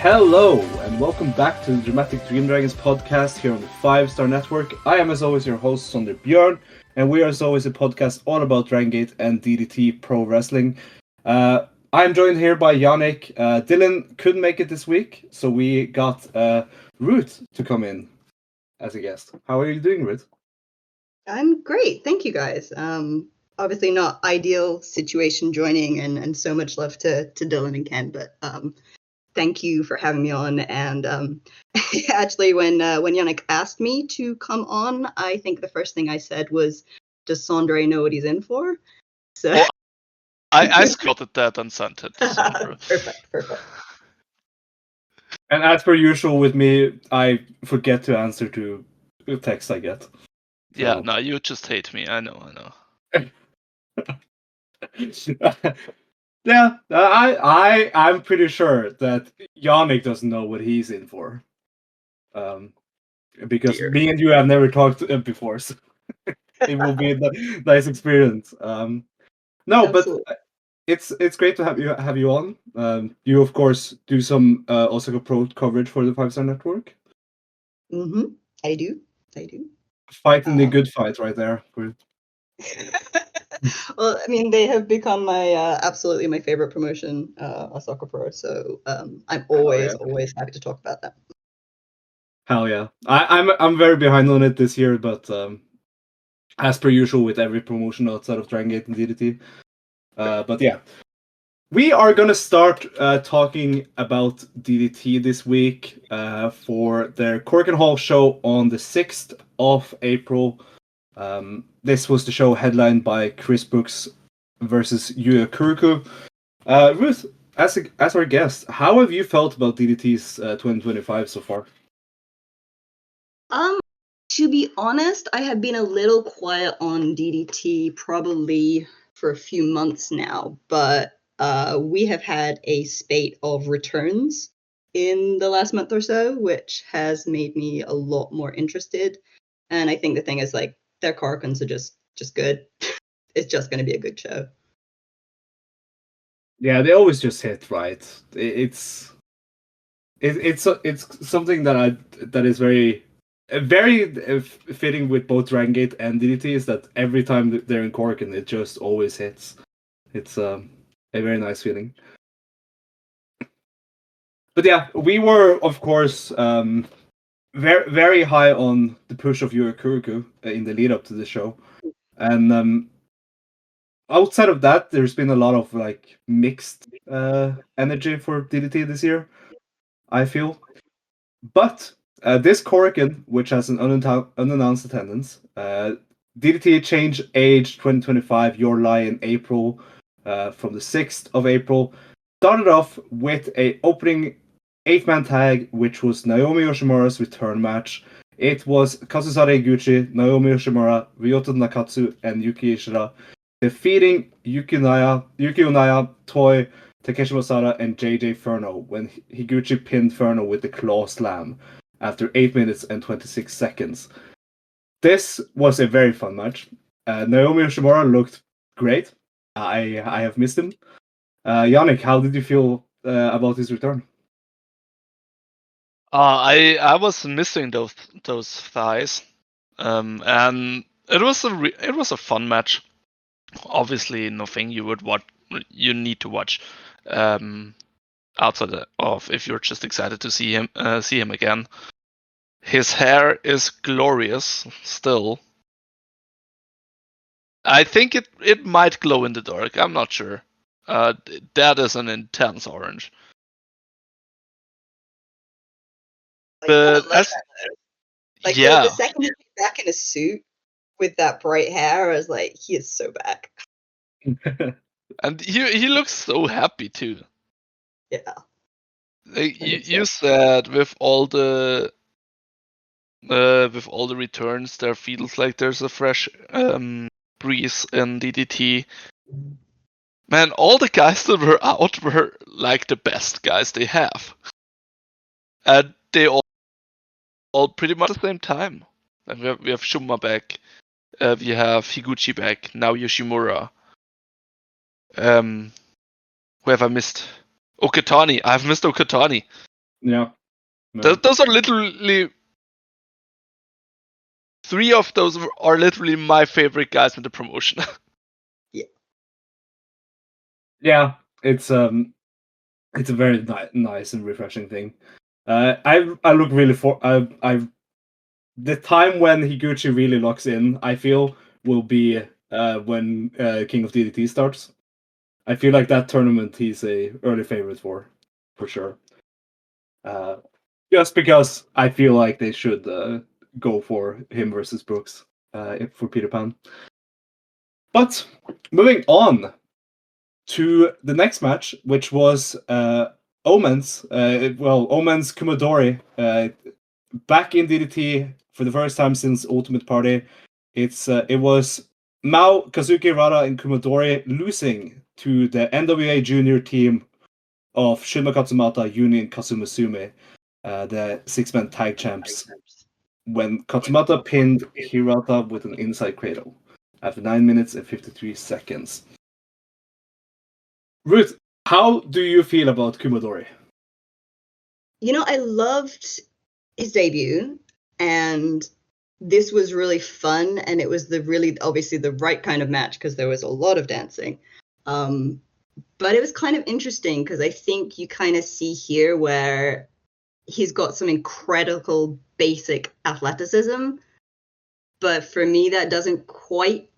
Hello, and welcome back to the Dramatic Dream Dragons podcast here on the 5-Star Network. I am, as always, your host, Sondre Björn, and we are, as always, a podcast all about DragonGate and DDT Pro Wrestling. I'm joined here by Yannik. Dylan couldn't make it this week, so we got Ruth to come in as a guest. How are you doing, Ruth? I'm great, thank you guys. Obviously not ideal situation joining, and so much love to Dylan and Ken, but thank you for having me on. And actually, when Yannick asked me to come on, I think the first thing I said was, "Does Sondre know what he's in for?" So well, I scouted that and sent it to Sondre. Perfect. And as per usual with me, I forget to answer to text I get. Yeah, no, you just hate me. I know. Yeah, I'm pretty sure that Yannick doesn't know what he's in for. Because me and you have never talked before, so it will be a nice experience. No, Absolutely. But it's great to have you on. You of course do some Osaka Pro coverage for the 5-Star Network. Mm-hmm. I do. Fighting the good fight right there. Well, I mean, they have become my absolutely my favorite promotion, Osaka Pro. So I'm always happy to talk about that. Hell yeah! I'm very behind on it this year, but as per usual with every promotion outside of DragonGate and DDT. But yeah, we are gonna start talking about DDT this week for their Korakuen Hall show on the 6th of April. This was the show headlined by Chris Brookes versus Yuya Koroku. Ruth, as our guest, how have you felt about DDT's 2025 so far? To be honest, I have been a little quiet on DDT probably for a few months now, but we have had a spate of returns in the last month or so, which has made me a lot more interested. And I think the thing is, like, their Korakuens are just good. It's just going to be a good show. Yeah, they always just hit right. It's something that is very fitting with both DragonGate and DDT is that every time they're in Korakuen, it just always hits. It's a very nice feeling. But yeah, we were of course very very high on the push of Yuya Koroku in the lead up to the show, and outside of that, there's been a lot of like mixed energy for DDT this year, I feel. But this Korakuen, which has an unannounced attendance, DDT Change Age 2025 Your Lie in April from the 6th of April, started off with a opening 8-man tag, which was Naomi Yoshimura's return match. It was Kazusada Higuchi, Naomi Yoshimura, Ryota Nakatsu, and Yuki Ishida defeating Yuki Onaya, Toy, Takeshi Masada, and JJ Furno when Higuchi pinned Furno with the claw slam after 8 minutes and 26 seconds. This was a very fun match. Naomi Yoshimura looked great. I have missed him. Yannick, how did you feel about his return? I was missing those thighs, and it was a fun match. Obviously, nothing you need to watch outside of if you're just excited to see him again. His hair is glorious still. I think it might glow in the dark. I'm not sure. That is an intense orange. But the second he came back in a suit with that bright hair, I was like, he is so back. And he looks so happy too. Yeah. You said with all the returns, there feels like there's a fresh breeze in DDT. Man, all the guys that were out were like the best guys they have, and they all pretty much at the same time. And we have Shuma back, we have Higuchi back, now Yoshimura. Who have I missed? Okatani. I've missed Okatani. Yeah. No. Those are literally 3 of those are literally my favorite guys in the promotion. Yeah, it's a very nice and refreshing thing. I look really for the time when Higuchi really locks in. I feel will be when King of DDT starts. I feel like that tournament he's a early favorite for sure. Just because I feel like they should go for him versus Brookes for Peter Pan. But moving on to the next match, which was Omen's Kumadori back in DDT for the first time since Ultimate Party. It was Mao, Kazuki Rada, and Kumadori losing to the NWA Junior team of Shunma Katsumata, Yuni, and Kazuma Sume, the 6-man tag champs, when Katsumata pinned Hirata with an inside cradle after 9 minutes and 53 seconds. Ruth, how do you feel about Kumadori? I loved his debut, and this was really fun, and it was obviously the right kind of match because there was a lot of dancing. But it was kind of interesting because I think you kind of see here where he's got some incredible basic athleticism, but for me that doesn't quite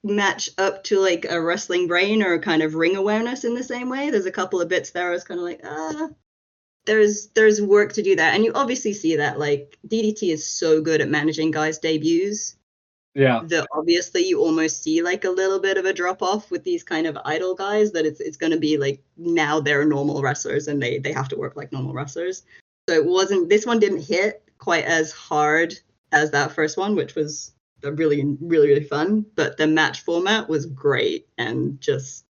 match up to like a wrestling brain or kind of ring awareness in the same way. There's a couple of bits there I was kind of like, there's work to do that. And you obviously see that like DDT is so good at managing guys' debuts. Yeah. That obviously you almost see like a little bit of a drop off with these kind of idol guys, that it's going to be like now they're normal wrestlers and they have to work like normal wrestlers. So this one didn't hit quite as hard as that first one, which was really, really, really fun. But the match format was great, and just,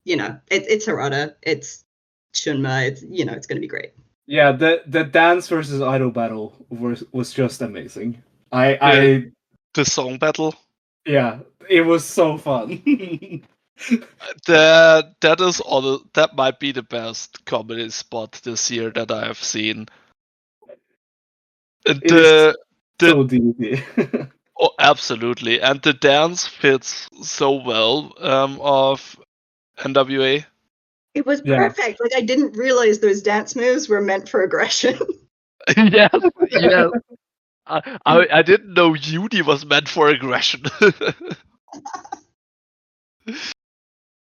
it's Harada, it's Shunma, it's going to be great. Yeah, the dance versus idol battle was just amazing. The song battle. Yeah, it was so fun. That might be the best comedy spot this year that I have seen. So DDT. Oh, absolutely, and the dance fits so well of NWA. It was perfect. Like I didn't realize those dance moves were meant for aggression. Yes. I didn't know Yuni was meant for aggression.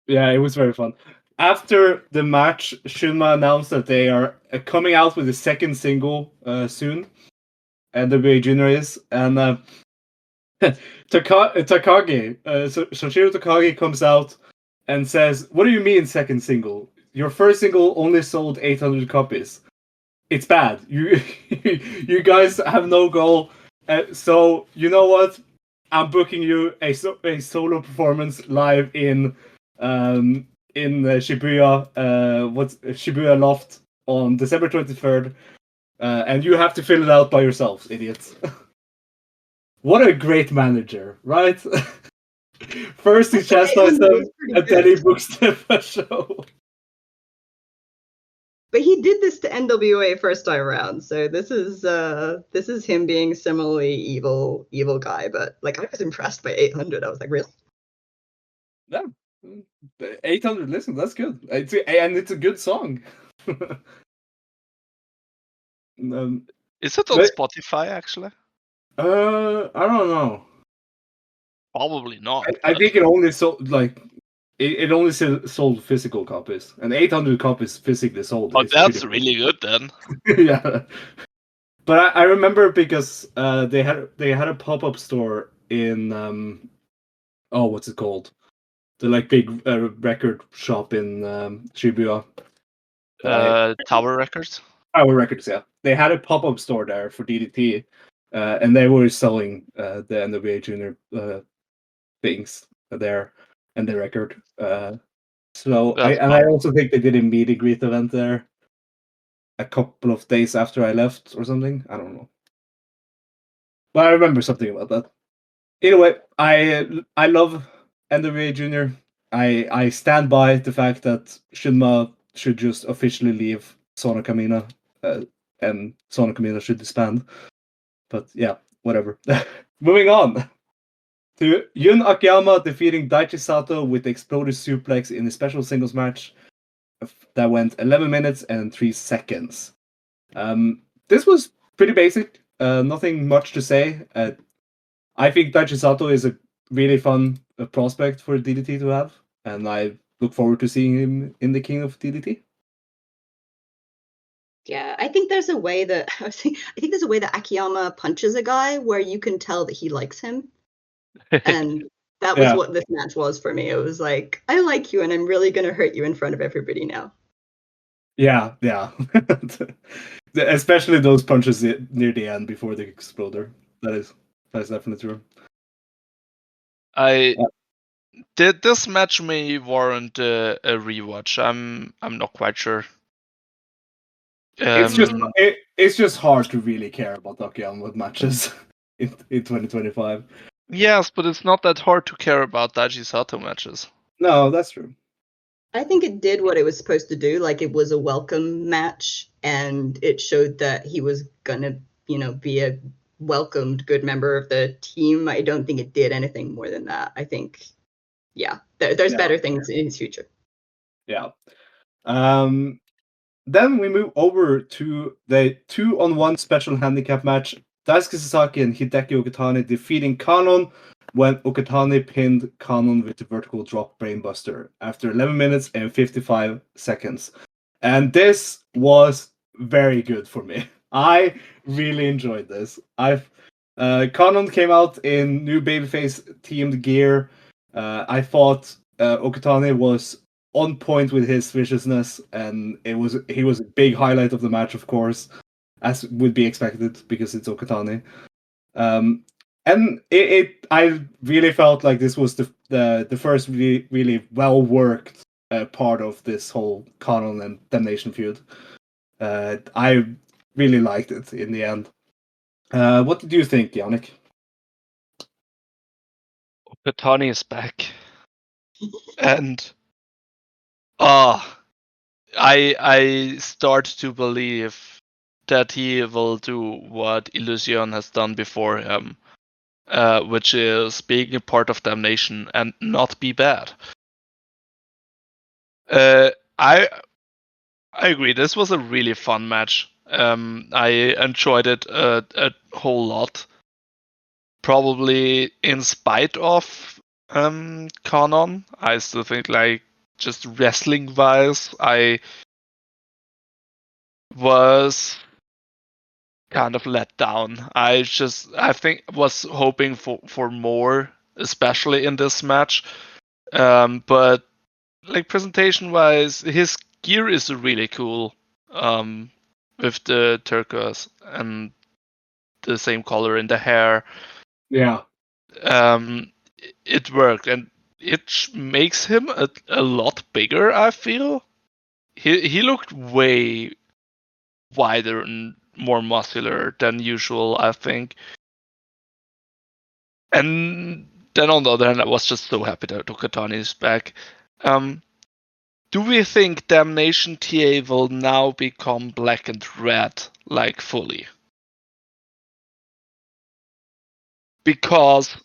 Yeah, it was very fun. After the match, Shunma announced that they are coming out with a second single soon. NWA Junior is, and Takagi, Shoshiro Takagi comes out and says, "What do you mean second single? Your first single only sold 800 copies. It's bad. You guys have no goal. So you know what? I'm booking you a solo performance live in Shibuya, Shibuya Loft on December 23rd, and you have to fill it out by yourselves, idiots." What a great manager, right? First he chastises them, and then he books them a show. But he did this to NWA first time around, so this is him being similarly evil guy. But like, I was impressed by 800. I was like, really? Yeah, 800. Listen, that's good. It's a good song. Is it on Spotify actually? I don't know. Probably not. I think it only sold it only sold physical copies, and 800 copies physically sold. Oh, that's really good then. Yeah, but I remember because they had a pop-up store in what's it called? The like big record shop in Shibuya. Tower Records. Tower Records, yeah. They had a pop-up store there for DDT, and they were selling the NWA Junior things there and the record. I also think they did a meet and greet event there a couple of days after I left or something. I don't know, but I remember something about that. Anyway, I love NWA Junior. I stand by the fact that Shunma should just officially leave Sona Kamina. and Sonic Kamina should disband. But yeah, whatever. Moving on to Yun Akiyama defeating Daichi Sato with the exploded suplex in a special singles match that went 11 minutes and 3 seconds. This was pretty basic. Nothing much to say. I think Daichi Sato is a really fun prospect for DDT to have, and I look forward to seeing him in the King of DDT. Yeah, I think there's a way that I think there's a way that Akiyama punches a guy where you can tell that he likes him, and that was what this match was for me. It was like, I like you, and I'm really gonna hurt you in front of everybody now. Yeah. Especially those punches near the end before the exploder. That's definitely true. Did this match may warrant a rewatch? I'm not quite sure. It's just hard to really care about Akiyama matches in 2025. Yes, but it's not that hard to care about Daichi Sato matches. No, that's true. I think it did what it was supposed to do. Like, it was a welcome match, and it showed that he was gonna, be a welcomed good member of the team. I don't think it did anything more than that. I think, there's better things in his future. Yeah. Then we move over to the 2-on-1 special handicap match. Daisuke Sasaki and Hideki Okatani defeating Kanon when Okatani pinned Kanon with the vertical drop brainbuster after 11 minutes and 55 seconds. And this was very good for me. I really enjoyed this. Kanon came out in new babyface teamed gear. I thought Okatani was on point with his viciousness, and he was a big highlight of the match, of course, as would be expected because it's Okatani. And I really felt like this was the first really well worked part of this whole Kanon and Damnation feud. I really liked it in the end. What did you think, Yannick? Okatani is back, and I start to believe that he will do what Illusion has done before him, which is being a part of Damnation and not be bad. I agree. This was a really fun match. I enjoyed it a whole lot. Probably in spite of Kanon, I still think, like, just wrestling wise, I was kind of let down. I think was hoping for more, especially in this match. But like, presentation wise, his gear is really cool. With the turquoise and the same color in the hair. Yeah. It worked, and it makes him a lot bigger, I feel. He looked way wider and more muscular than usual, I think. And then on the other hand, I was just so happy that Okatani is back. Do we think Damnation TA will now become black and red, like, fully? Because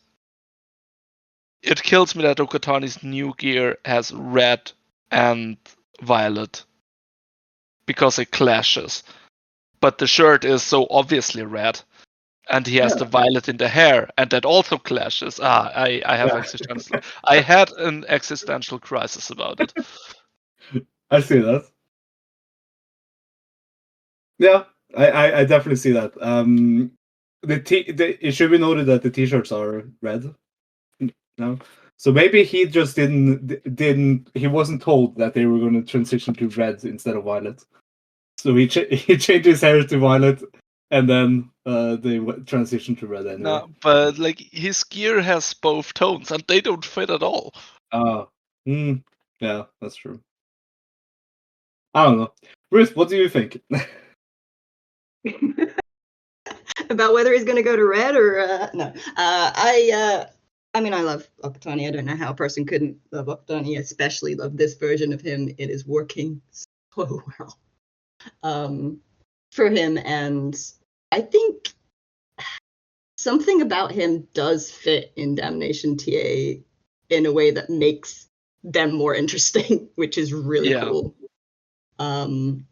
it kills me that Okatani's new gear has red and violet, because it clashes. But the shirt is so obviously red, and he has the violet in the hair, and that also clashes. I have existential. I had an existential crisis about it. I see that. Yeah, I definitely see that. It should be noted that the t-shirts are red now, so maybe he just didn't. He wasn't told that they were going to transition to red instead of violet, so he changed his hair to violet, and then they transitioned to red anyway. No, but like, his gear has both tones, and they don't fit at all. Yeah, that's true. I don't know. Ruth, what do you think? About whether he's going to go to red or no. I mean, I love Okatani. I don't know how a person couldn't love Okatani, especially love this version of him. It is working so well. for him, and I think something about him does fit in Damnation TA in a way that makes them more interesting, which is really cool. And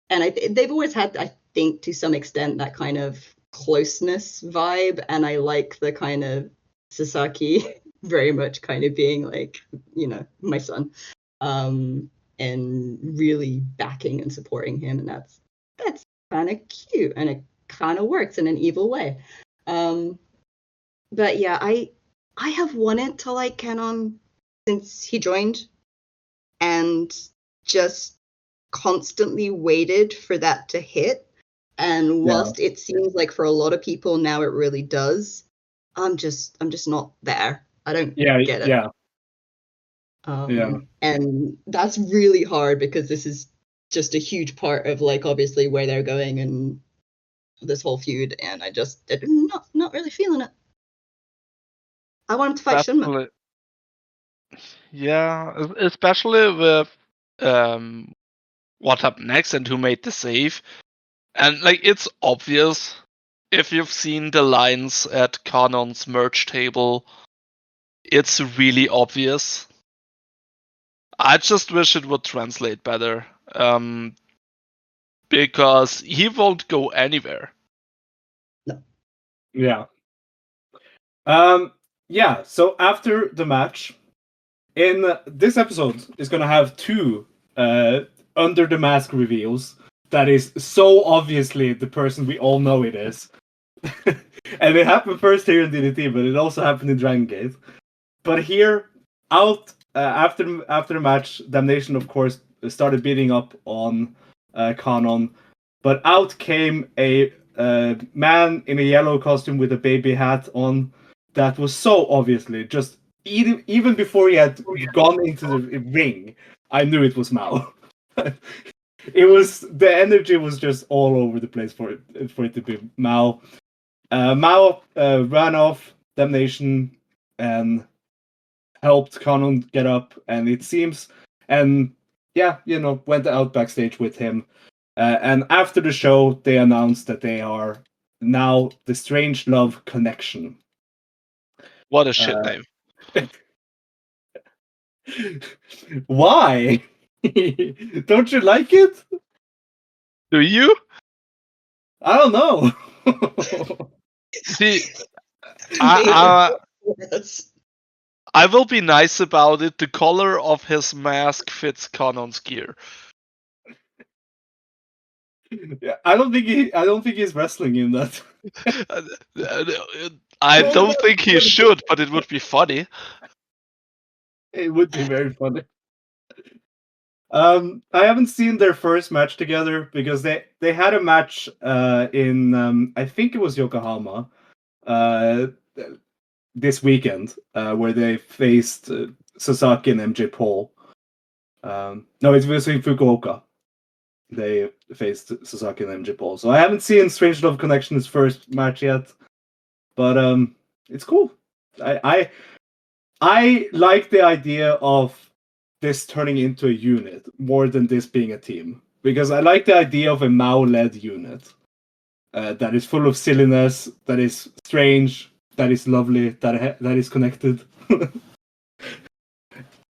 they've always had, I think, to some extent, that kind of closeness vibe, and I like the kind of Sasaki very much kind of being like, my son, and really backing and supporting him, and that's kind of cute, and it kind of works in an evil way. But yeah, I have wanted to like Canon since he joined, and just constantly waited for that to hit. And whilst it seems like for a lot of people now it really does, I'm just not there. I don't get it. Yeah. And that's really hard because this is just a huge part of like obviously where they're going and this whole feud, and I'm not really feeling it. I want him to fight Shunma. Yeah, especially with what happened next and who made the save. And like it's obvious if you've seen the lines at Kanon's merch table, it's really obvious. I just wish it would translate better. Because he won't go anywhere. No. Yeah. Yeah, so after the match, in this episode is gonna have 2 under the mask reveals that is so obviously the person we all know it is. And it happened first here in DDT, but it also happened in DragonGate. But here, out after the match, Damnation of course started beating up on Kanon, but out came a man in a yellow costume with a baby hat on that was so obviously just even before he had gone into the ring, I knew it was Mao. The energy was just all over the place for it to be Mao. Mao ran off Damnation and helped Kanon get up, and it seems, and yeah, went out backstage with him. And after the show, they announced that they are now the Strange Love Connection. What a shit name. Why? Don't you like it? Do you? I don't know. See, I will be nice about it. The color of his mask fits Kanon's gear. Yeah, I don't think he's wrestling in that. I don't think he should, but it would be funny. It would be very funny. I haven't seen their first match together because they had a match in I think it was Yokohama this weekend where they faced Sasaki and MJ Paul. No, it was in Fukuoka. They faced Sasaki and MJ Paul. So I haven't seen Strange Love Connection's first match yet, but it's cool. I like the idea of this turning into a unit more than this being a team, because I like the idea of a Mao-led unit that is full of silliness, that is strange, that is lovely, that is connected.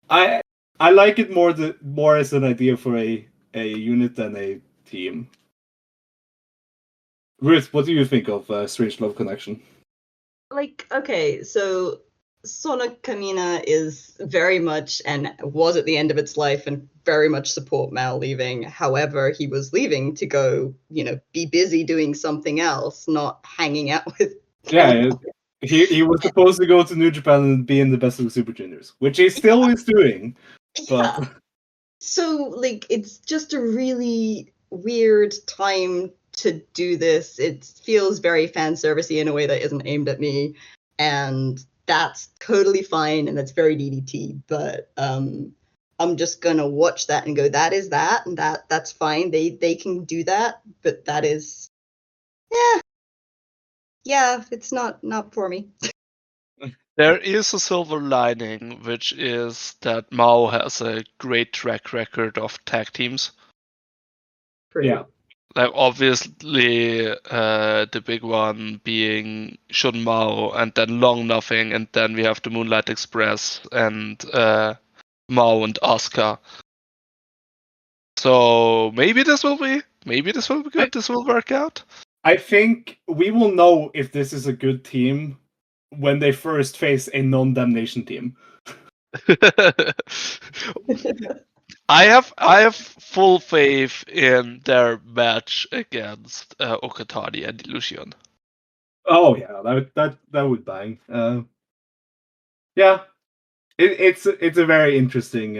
I like it more as an idea for a unit than a team. Ruth, what do you think of Strange Love Connection? Like, okay, so Sona Kamina is very much, and was at the end of its life, and very much support Mao leaving. However, he was leaving to go, be busy doing something else, not hanging out with. Yeah, he was supposed to go to New Japan and be in the best of the Super Juniors, which he still is doing. But yeah. So, like, it's just a really weird time to do this. It feels very fan servicey in a way that isn't aimed at me, and that's totally fine, and that's very DDT. But I'm just gonna watch that and go, that is that, and that's fine. They can do that, but that is, yeah, it's not for me. There is a silver lining, which is that Mao has a great track record of tag teams. True. Yeah. Like obviously, the big one being Shun Mao, and then Long Nothing, and then we have the Moonlight Express and Mao and Asuka. So maybe this will be good. This will work out. I think we will know if this is a good team when they first face a non-damnation team. I have full faith in their match against Okatani and Illusion. Oh yeah, that would bang. Yeah, it's a very interesting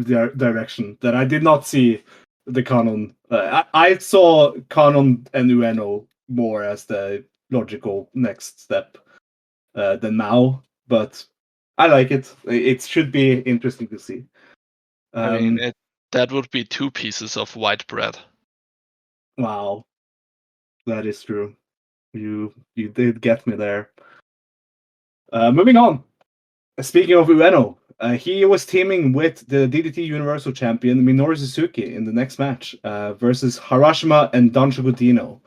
direction that I did not see the Kanon. I saw Kanon and Ueno more as the logical next step than Mao, but I like it. It should be interesting to see. I mean, that would be 2 pieces of white bread. Wow, that is true. You did get me there. Moving on. Speaking of Ueno, he was teaming with the DDT Universal Champion Minoru Suzuki in the next match versus Harashima and Danshoku Dino.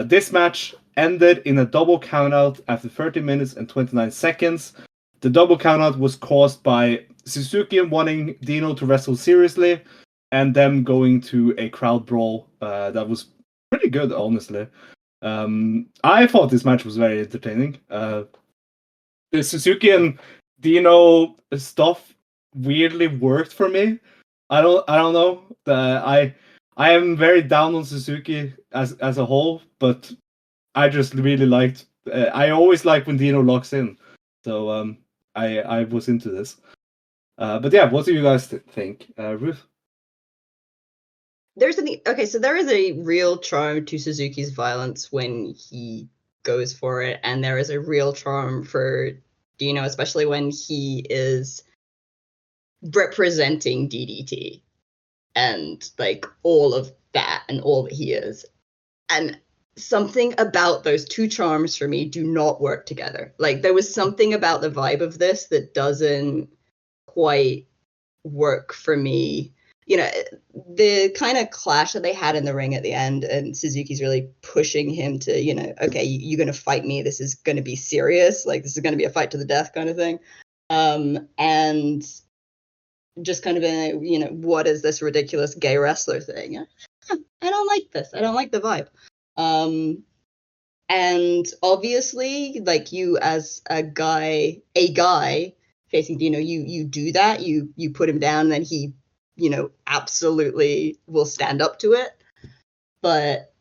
This match ended in a double countout after 30 minutes and 29 seconds. The double countout was caused by Suzuki wanting Dino to wrestle seriously and them going to a crowd brawl that was pretty good, honestly. I thought this match was very entertaining. The Suzuki and Dino stuff weirdly worked for me. I don't know. I am very down on Suzuki as a whole, but I just really liked. I always like when Dino locks in, so I was into this. But yeah, what do you guys think, Ruth? There is a real charm to Suzuki's violence when he goes for it, and there is a real charm for Dino, especially when he is representing DDT and like all of that and all that he is. And something about those 2 charms for me do not work together. Like there was something about the vibe of this that doesn't quite work for me. You know, the kind of clash that they had in the ring at the end, and Suzuki's really pushing him to, you know, okay, you're going to fight me. This is going to be serious. Like, this is going to be a fight to the death kind of thing. And just kind of in, you know, what is this ridiculous gay wrestler thing? I don't like this. I don't like the vibe. And obviously, like you as a guy facing Dino, you do that. You put him down, and then he, you know, absolutely will stand up to it. But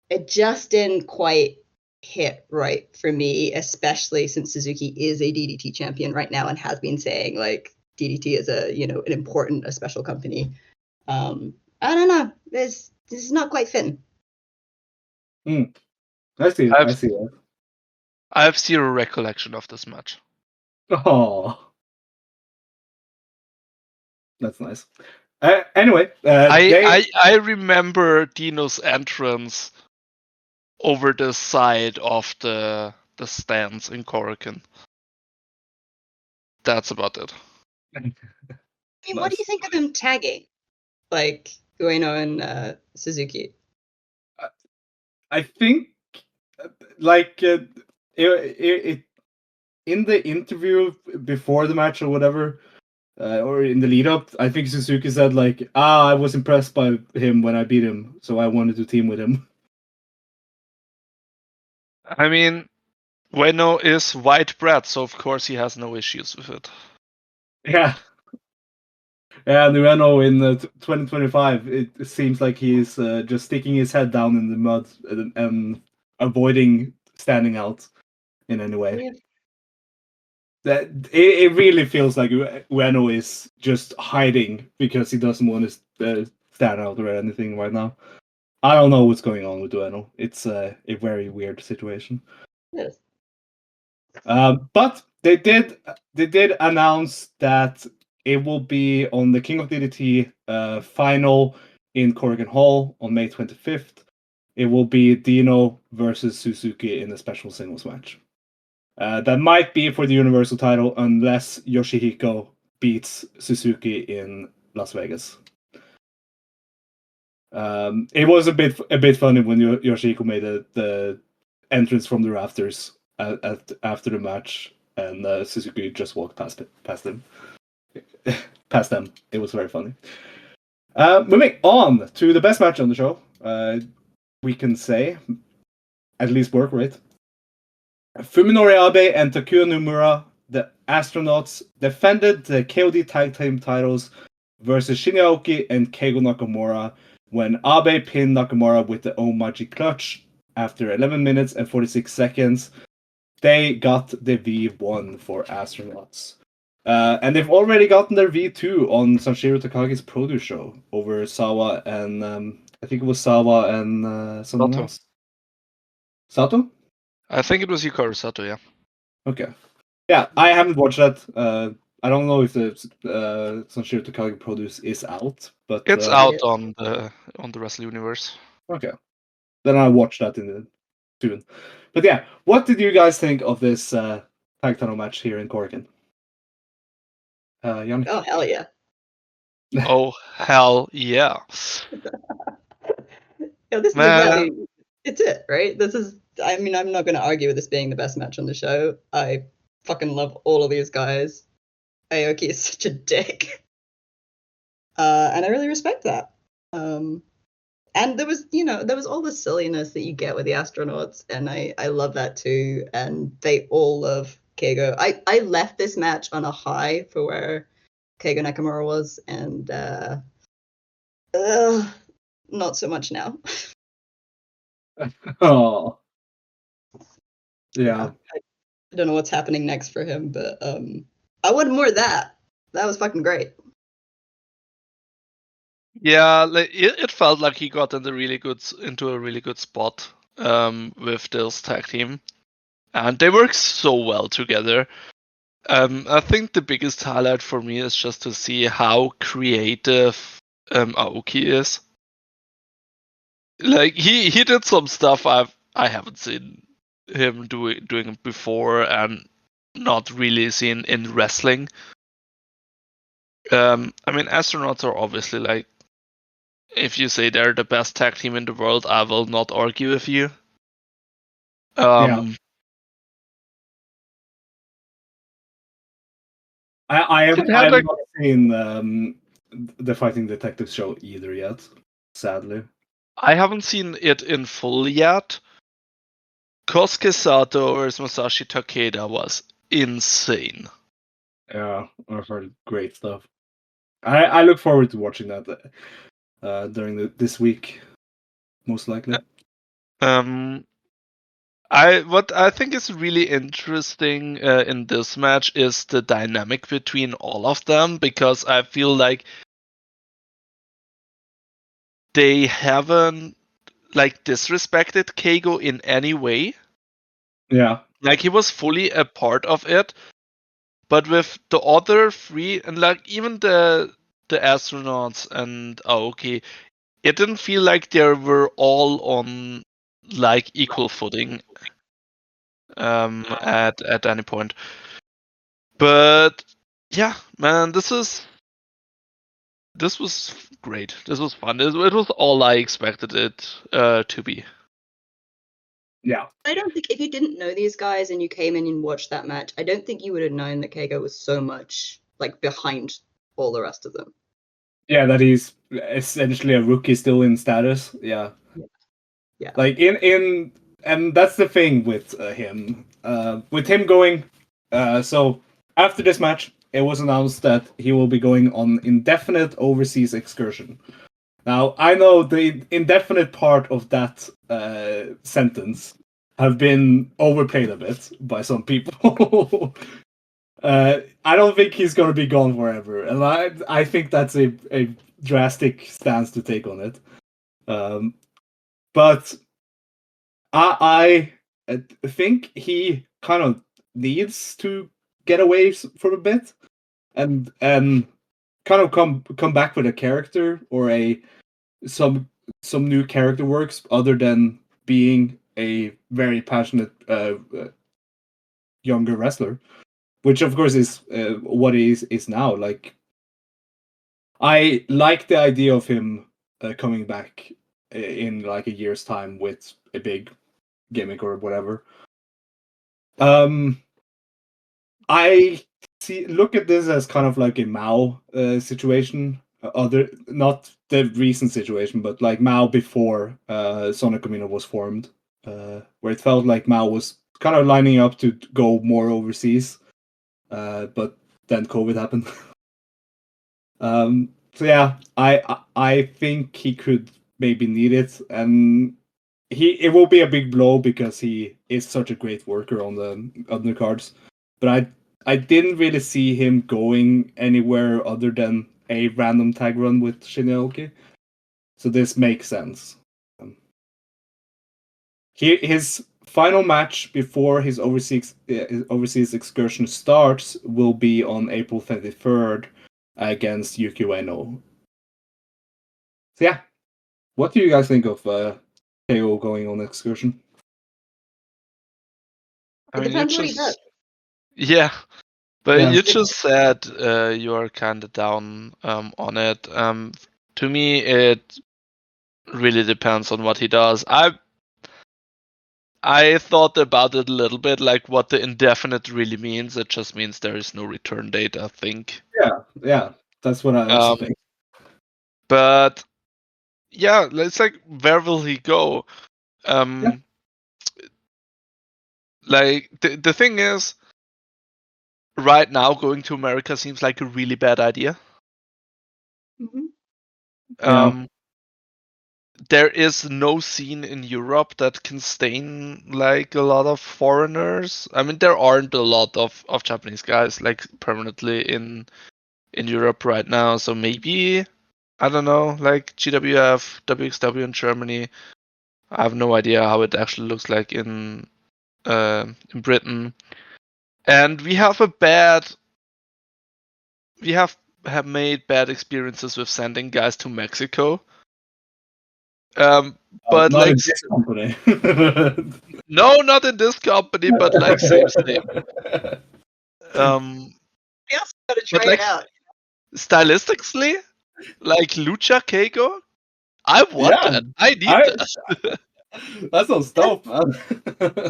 it just didn't quite hit right for me, especially since Suzuki is a DDT champion right now and has been saying like DDT is a, you know, an important, a special company. I don't know. This is not quite fitting. I see that. I have 0 recollection of this match. Oh, that's nice. Anyway, I remember Dino's entrance over the side of the stands in Korakuen. That's about it. I mean, what do you think of him tagging, like Ueno and Suzuki? I think, like, it in the interview before the match or whatever, or in the lead up, I think Suzuki said like, I was impressed by him when I beat him, so I wanted to team with him. I mean, Ueno is white bread, so of course he has no issues with it. Yeah. Yeah, and Ueno in 2025, it seems like he's just sticking his head down in the mud and avoiding standing out in any way. Yeah. That it really feels like Ueno is just hiding because he doesn't want to stand out or anything right now. I don't know what's going on with Ueno. It's a very weird situation. Yes. But they did announce that it will be on the King of DDT final in Korakuen Hall on May 25th. It will be Dino versus Suzuki in a special singles match. That might be for the Universal title unless Yoshihiko beats Suzuki in Las Vegas. It was a bit funny when Yoshiko made the entrance from the rafters after the match, and Suzuki just walked past them. Past them. It was very funny. Moving on to the best match on the show, we can say, at least work rate. Fuminori Abe and Takuya Nomura, the astronauts, defended the KOD tag team titles versus Shinya Aoki and Keigo Nakamura when Abe pinned Nakamura with the MOTYc clutch after 11 minutes and 46 seconds. They got the V1 for astronauts. And they've already gotten their V2 on Sanshiro Takagi's produce show over Sawa and I think it was Sawa and someone Sato. else. Sato? I think it was Yukari Sato, yeah. Okay. Yeah, I haven't watched that. I don't know if the Sanshiro Takagi produce is out, but It's out on the Wrestle Universe. Okay. Then I'll watch that in the soon. But yeah, what did you guys think of this tag title match here in Korakuen? Yannik? Oh hell yeah! Oh hell yeah! Yeah, this is Man. exactly. It's it, right? This is. I mean, I'm not going to argue with this being the best match on the show. I fucking love all of these guys. Aoki is such a dick, and I really respect that. And there was all the silliness that you get with the astronauts, and I love that too. And they all love Keigo. I left this match on a high for where Keigo Nakamura was, and not so much now. Oh. Yeah. I don't know what's happening next for him, but I wanted more of that. That was fucking great. Yeah, like, it felt like he got into a really good spot with this tag team, and they work so well together. I think the biggest highlight for me is just to see how creative Aoki is. Like he did some stuff I haven't seen him doing before, and not really seen in wrestling. I mean, astronauts are obviously like, if you say they're the best tag team in the world, I will not argue with you. Yeah. I have not seen the Fighting Detectives show either yet, sadly. I haven't seen it in full yet. Kosuke Sato versus Masashi Takeda was insane. Yeah, I've heard great stuff. I look forward to watching that during this week, most likely. What I think is really interesting in this match is the dynamic between all of them, because I feel like they haven't like disrespected Keigo in any way. Yeah. Like he was fully a part of it, but with the other three, and like even the astronauts and Aoki, it didn't feel like they were all on like equal footing at any point. But yeah, man, this was great. This was fun. It was all I expected it to be. Yeah. I don't think if you didn't know these guys and you came in and watched that match, I don't think you would have known that Keigo was so much like behind all the rest of them. Yeah, that he's essentially a rookie still in status. Yeah. Yeah. Like in and that's the thing with him. With him going so after this match, it was announced that he will be going on indefinite overseas excursion. Now, I know the indefinite part of that sentence have been overplayed a bit by some people. I don't think he's going to be gone forever, and I think that's a drastic stance to take on it. But I think he kind of needs to get away for a bit and kind of come back with a character or some new character works other than being a very passionate younger wrestler, which of course is what he is now. Like, I like the idea of him coming back in like a year's time with a big gimmick or whatever. I look at this as kind of like a Mao situation. Not the recent situation, but like Mao before Sonic Camino was formed, where it felt like Mao was kind of lining up to go more overseas, but then COVID happened. So yeah, I think he could maybe need it, and it will be a big blow because he is such a great worker on the undercards. But I didn't really see him going anywhere other than a random tag run with Shinyaoki. So this makes sense. His final match before his overseas excursion starts will be on April 23rd against Yuki Ueno. So yeah, what do you guys think of KO going on excursion? I mean, depends what he does. Yeah, but Yeah. you just said you are kind of down on it. To me, it really depends on what he does. I thought about it a little bit, like what the indefinite really means. It just means there is no return date, I think. Yeah, that's what I also think. But yeah, it's like, where will he go? Like the thing is, right now going to America seems like a really bad idea. Mm-hmm. There is no scene in Europe that can stain like a lot of foreigners. I mean, there aren't a lot of Japanese guys like permanently in Europe right now. So maybe, I don't know, like GWF, WXW in Germany. I have no idea how it actually looks like in Britain. And we have made bad experiences with sending guys to Mexico. But Not like, in this company. no, not in this company, but like same. We also gotta try But like, it out. stylistically, like Lucha Keigo, I want Yeah, that. I need that. that sounds dope, man.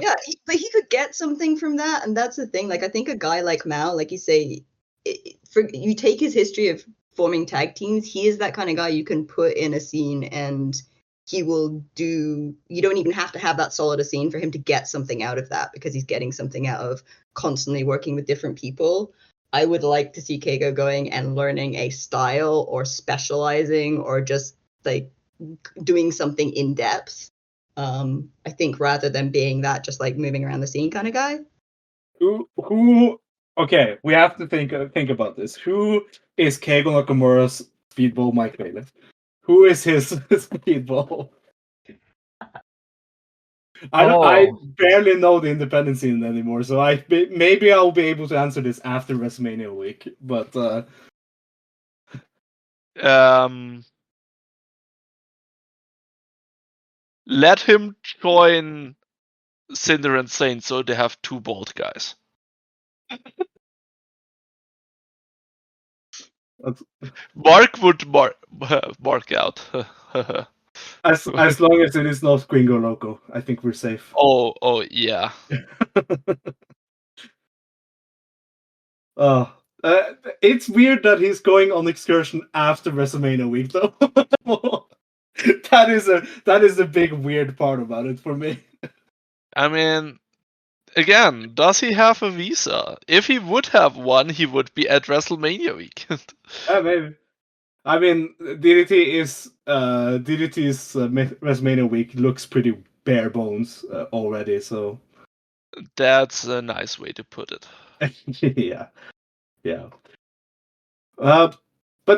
Yeah, but he could get something from that, and that's the thing. Like, I think a guy like Mao, like you say, you take his history of forming tag teams, he is that kind of guy you can put in a scene, and he will do. You don't even have to have that solid a scene for him to get something out of that, because he's getting something out of constantly working with different people. I would like to see Keigo going and learning a style, or specializing, or just like doing something in depth. I think, rather than being that just like moving around the scene kind of guy. Who? Okay, we have to think about this. Who is Keigo Nakamura's speedball Mike Bailey? Who is his speedball? I barely know the independent scene anymore, so maybe I'll be able to answer this after WrestleMania week. But let him join Cinder and Saint, so they have two bald guys. Mark would mark out. as long as it is not Gringo Loco, I think we're safe. Oh yeah. It's weird that he's going on excursion after WrestleMania week, though. that is a big weird part about it for me. I mean, again, does he have a visa? If he would have one, he would be at WrestleMania weekend. Maybe. I mean, DDT's WrestleMania week looks pretty bare bones already, so That's a nice way to put it. yeah. But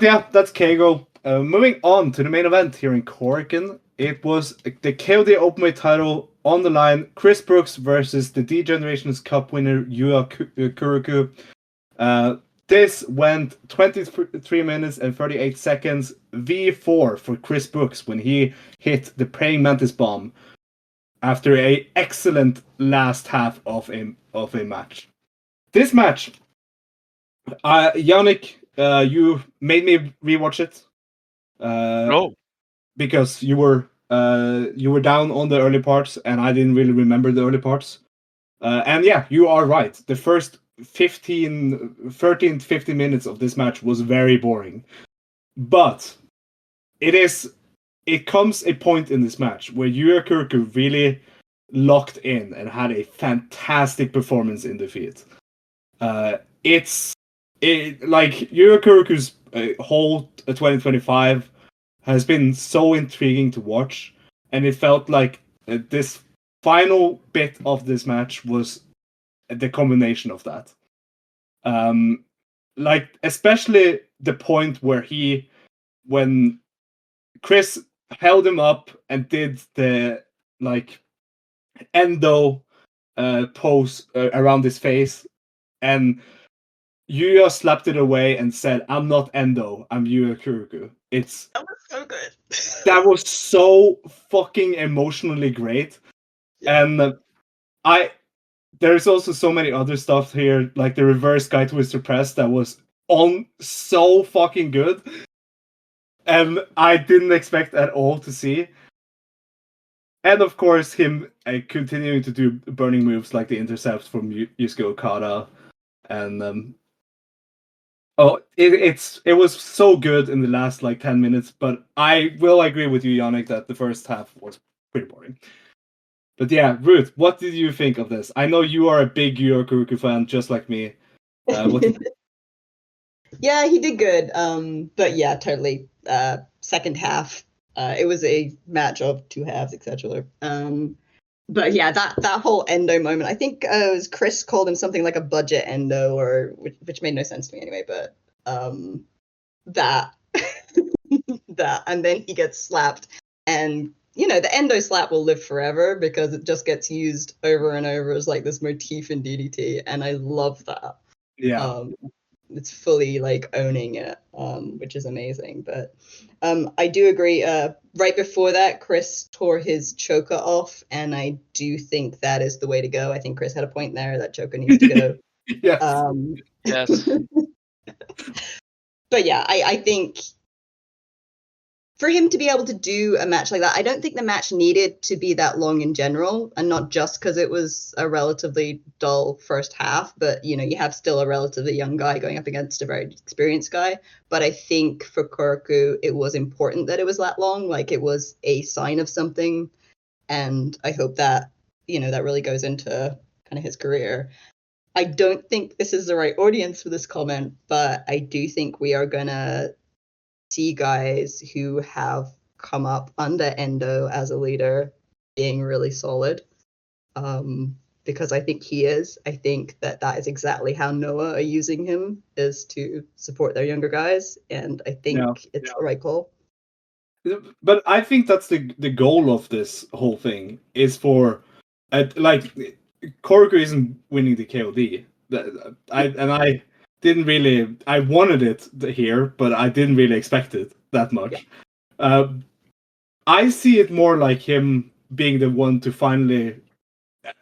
yeah, that's Keigo. Moving on to the main event here in Korakuen, it was the KOD Openweight title on the line. Chris Brookes versus the D Generations Cup winner Yuya Koroku. This went 23 minutes and 38 seconds. V4 for Chris Brookes when he hit the Praying Mantis bomb after an excellent last half of a match. This match, Yannick, you made me rewatch it. No. because you were down on the early parts, and I didn't really remember the early parts. And yeah, you are right. The first 13 to 15 minutes of this match was very boring. But it comes a point in this match where Yuya Koroku really locked in and had a fantastic performance in defeat. Like Yuya Koroku's whole 2025 has been so intriguing to watch, and it felt like this final bit of this match was the combination of that. Like especially the point where when Chris held him up and did the like Endo pose around his face, and Yuya slapped it away and said, "I'm not Endo, I'm Yuya Koroku." That was so good. That was so fucking emotionally great. Yeah. And there's also so many other stuff here, like the reverse guy twister press that was on so fucking good, and I didn't expect at all to see. And of course, him continuing to do burning moves like the intercept from Yusuke Okada, and it was so good in the last like 10 minutes. But I will agree with you, Yannick, that the first half was pretty boring. But yeah, Ruth, what did you think of this? I know you are a big Yuya Koroku fan, just like me. What did you... Yeah, he did good. But yeah, totally. Second half, it was a match of two halves, etc. But yeah, that whole Endo moment, I think it was Chris called him something like a budget Endo, which made no sense to me anyway. But that that, and then he gets slapped, and the Endo slap will live forever because it just gets used over and over as like this motif in DDT, and I love that. Yeah. It's fully like owning it, which is amazing. But I do agree. Right before that, Chris tore his choker off, and I do think that is the way to go. I think Chris had a point there. That choker needs to go. Yes. Yes. But yeah, I think for him to be able to do a match like that, I don't think the match needed to be that long in general, and not just because it was a relatively dull first half, but you have still a relatively young guy going up against a very experienced guy. But I think for Koroku, it was important that it was that long. Like it was a sign of something, and I hope that that really goes into kind of his career. I don't think this is the right audience for this comment, but I do think we are gonna see guys who have come up under Endo as a leader being really solid, because I think he is. I think that is exactly how Noah are using him, is to support their younger guys, and I think it's the right call. But I think that's the goal of this whole thing, is for like Koroku isn't winning the KOD. I didn't really, I wanted it here, but I didn't really expect it that much. Yeah. I see it more like him being the one to finally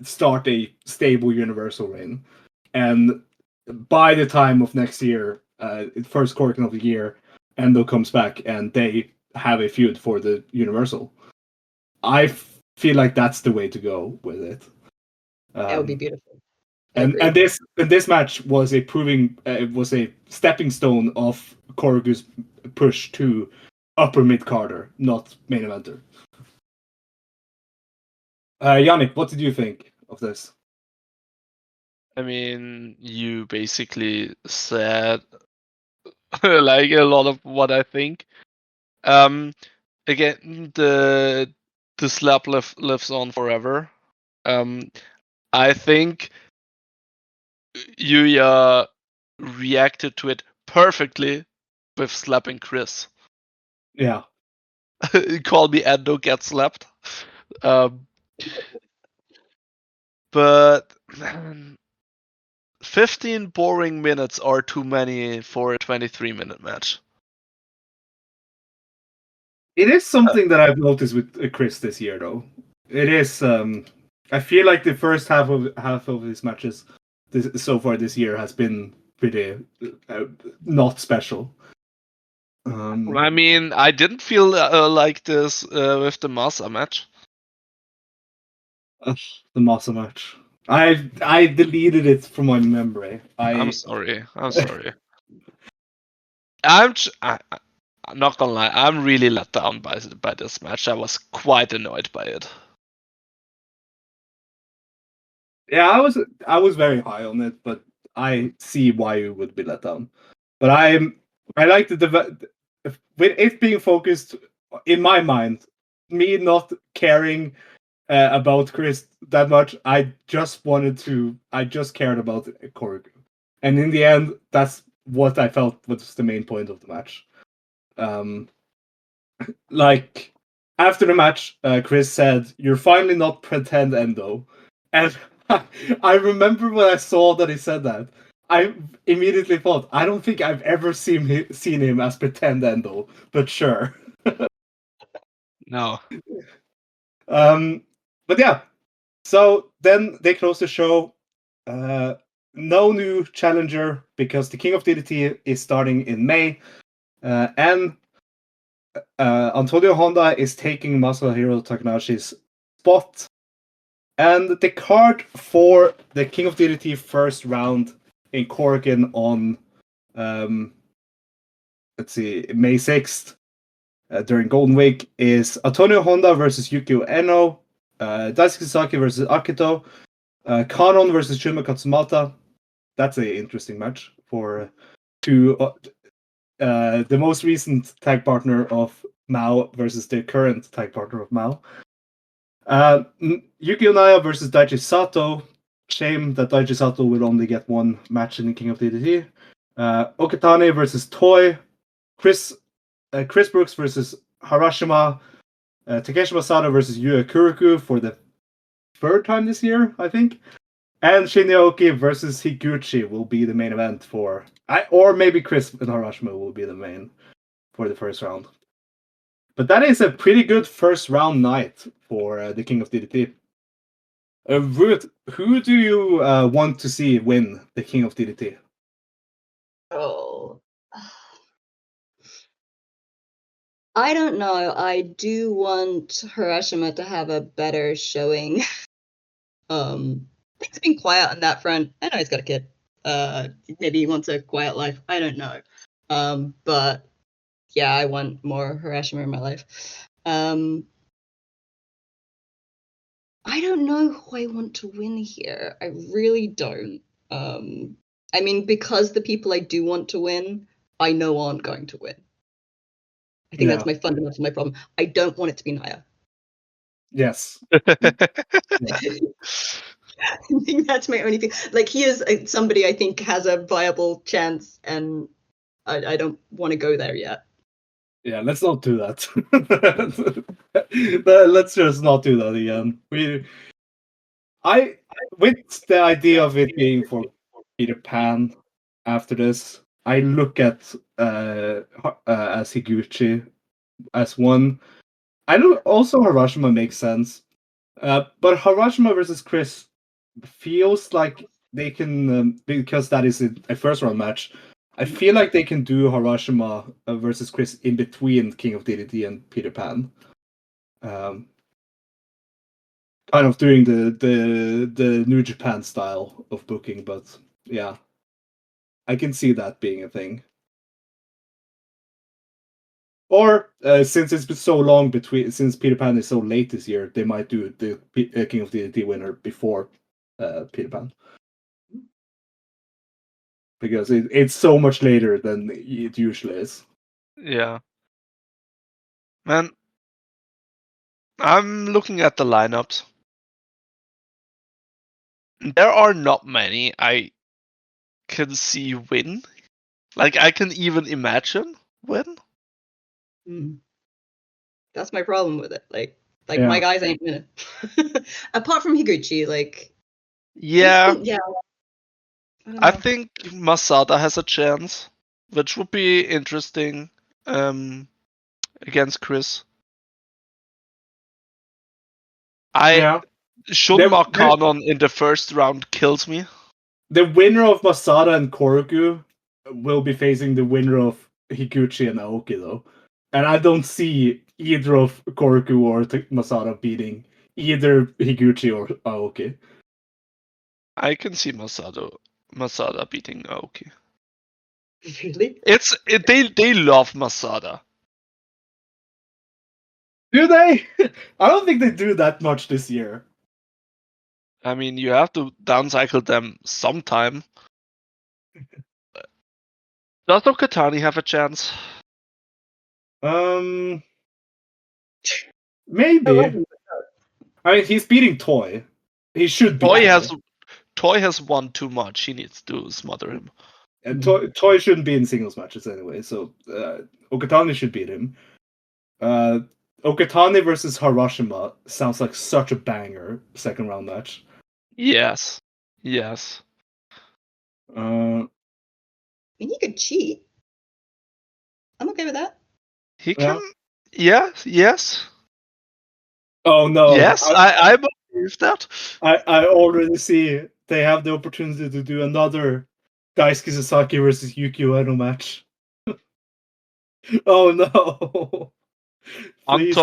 start a stable universal reign, and by the time of next year, first Korakuen of the year, Endo comes back and they have a feud for the universal. I feel like that's the way to go with it. That would be beautiful. And this match was it was a stepping stone of Koroku's push to upper mid Carter, not main eventer. Yannick, what did you think of this? I mean, you basically said like a lot of what I think. Again, the slap lives on forever. I think Yuya reacted to it perfectly with slapping Chris. Yeah. Call me Endo, get slapped. But man, 15 boring minutes are too many for a 23-minute match. It is something that I've noticed with Chris this year, though. It is. I feel like the first half of his matches so far this year has been pretty not special. I mean, I didn't feel like this with the Masa match. The Masa match. I deleted it from my memory. I'm sorry. I'm sorry. I'm not gonna lie. I'm really let down by this match. I was quite annoyed by it. Yeah, I was very high on it, but I see why you would be let down. But I like with it being focused in my mind, me not caring about Chris that much. I just cared about Koroku, and in the end, that's what I felt was the main point of the match. Like after the match, Chris said, "You're finally not pretend Endo," and I remember when I saw that he said that, I immediately thought, I don't think I've ever seen him as pretend Endo, but sure. No. But yeah, so then they close the show. No new challenger because the King of DDT is starting in May, and Antonio Honda is taking Masahiro Takanashi's spot. And the card for the King of DDT first round in Korakuen on, let's see, May 6th during Golden Week is Antonio Honda versus Yukio Eno, Daisuke Sasaki versus Akito, Kanon versus Shunma Katsumata. That's an interesting match for the most recent tag partner of Mao versus the current tag partner of Mao. Yuki Onaya versus Daichi Sato. Shame that Daichi Sato will only get one match in the King of DDT. Okatane versus Toy. Chris Brookes versus Harashima. Takeshi Masato versus Yuya Koroku for the third time this year, I think. And Shinyaoki versus Higuchi will be the main event or maybe Chris and Harashima will be the main for the first round. But that is a pretty good first round night for the King of DDT. Ruth, who do you want to see win the King of DDT? Oh. I don't know. I do want Harashima to have a better showing. Things have been quiet on that front. I know he's got a kid. Maybe he wants a quiet life. I don't know. But yeah, I want more Harashima in my life. I don't know who I want to win here. I really don't. I mean, because the people I do want to win, I know aren't going to win. I think that's my fundamental problem. I don't want it to be Naya. Yes. I think that's my only thing. Like, he is somebody I think has a viable chance, and I don't want to go there yet. Yeah, let's not do that. Let's just not do that again. With the idea of it being for Peter Pan after this, I look at as Higuchi as one. I know also Harashima makes sense, but Harashima versus Chris feels like they can because that is a first round match. I feel like they can do Harashima versus Chris in between King of DDT and Peter Pan. Kind of doing the New Japan style of booking, but yeah, I can see that being a thing. Or since it's been so long since Peter Pan is so late this year, they might do the King of DDT winner before Peter Pan, because it's so much later than it usually is. Yeah. Man, I'm looking at the lineups. There are not many I can see win. Like, I can even imagine win. That's my problem with it. Like Yeah. my guys ain't winning. Apart from Higuchi, like. Yeah. Yeah. I think Masada has a chance, which would be interesting against Chris. Shunma Kanon in the first round kills me. The winner of Masada and Koroku will be facing the winner of Higuchi and Aoki though, and I don't see either of Koroku or Masada beating either Higuchi or Aoki. I can see Masada beating Aoki. Really? They love Masada. Do they? I don't think they do that much this year. I mean, you have to downcycle them sometime. Does Okatani have a chance? Maybe. I mean, he's beating Toy. He should be. Toy has won too much. He needs to smother him. And Toy shouldn't be in singles matches anyway, so Okatani should beat him. Okatani versus Harashima sounds like such a banger second round match. Yes. I mean, he could cheat. I'm okay with that. He can. Yeah. Yes. Oh no. Yes, I believe that. I already see they have the opportunity to do another Daisuke Sasaki versus Yukio Eno match. Oh no. Please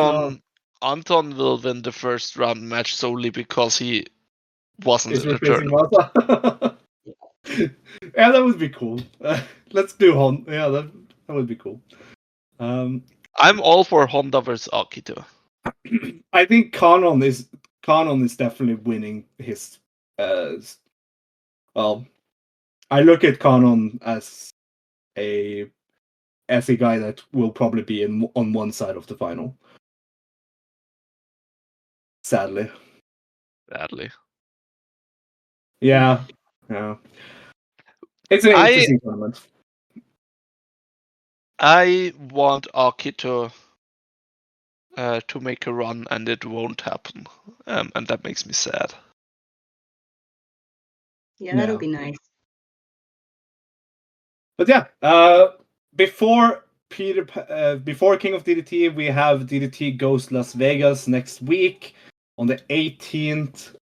Anton will win the first round match solely because he wasn't Is in the replacing tournament. Masa. Yeah, that would be cool. Let's do Hon. Yeah, that would be cool. I'm all for Honda versus Akito. I think Kanon is definitely winning his. Well, I look at Kanon as a guy that will probably be on one side of the final. Sadly. Yeah. It's an interesting tournament. I want Akito to make a run, and it won't happen, and that makes me sad. Yeah, that'll be nice. But yeah, before King of DDT, we have DDT Goes Las Vegas next week on the 18th.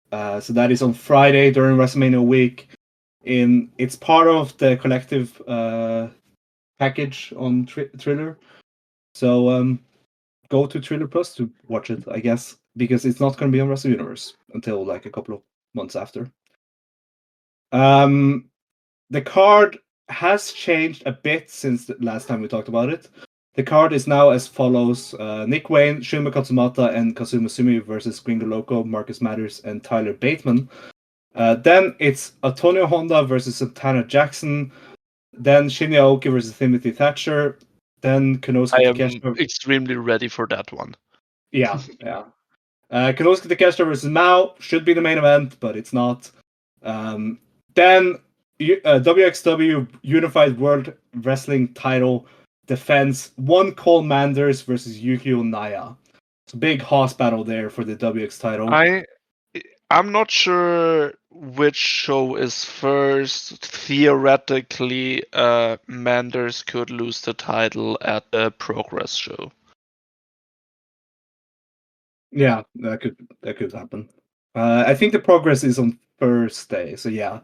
So that is on Friday during WrestleMania week. It's part of the collective package on Thriller. So go to Thriller Plus to watch it, I guess, because it's not going to be on Wrestle Universe until like a couple of months after. The card has changed a bit since the last time we talked about it. The card is now as follows: Nick Wayne, Shunma Katsumata, and Kazuma Sumi versus Gringo Loco, Marcus Mathers, and Tyler Bateman. Then it's Antonio Honda versus Santana Jackson. Then Shinya Aoki versus Timothy Thatcher. Then Konosuke Takeshita. I am extremely ready for that one. Yeah. Konosuke Takeshita versus Mao should be the main event, but it's not. Then WXW Unified World Wrestling Title defense: one Cole Manders versus Yukio Naya. It's a big hoss battle there for the WX title. I'm not sure which show is first. Theoretically, Manders could lose the title at the Progress show. Yeah, that could happen. I think the Progress is on Thursday, so yeah.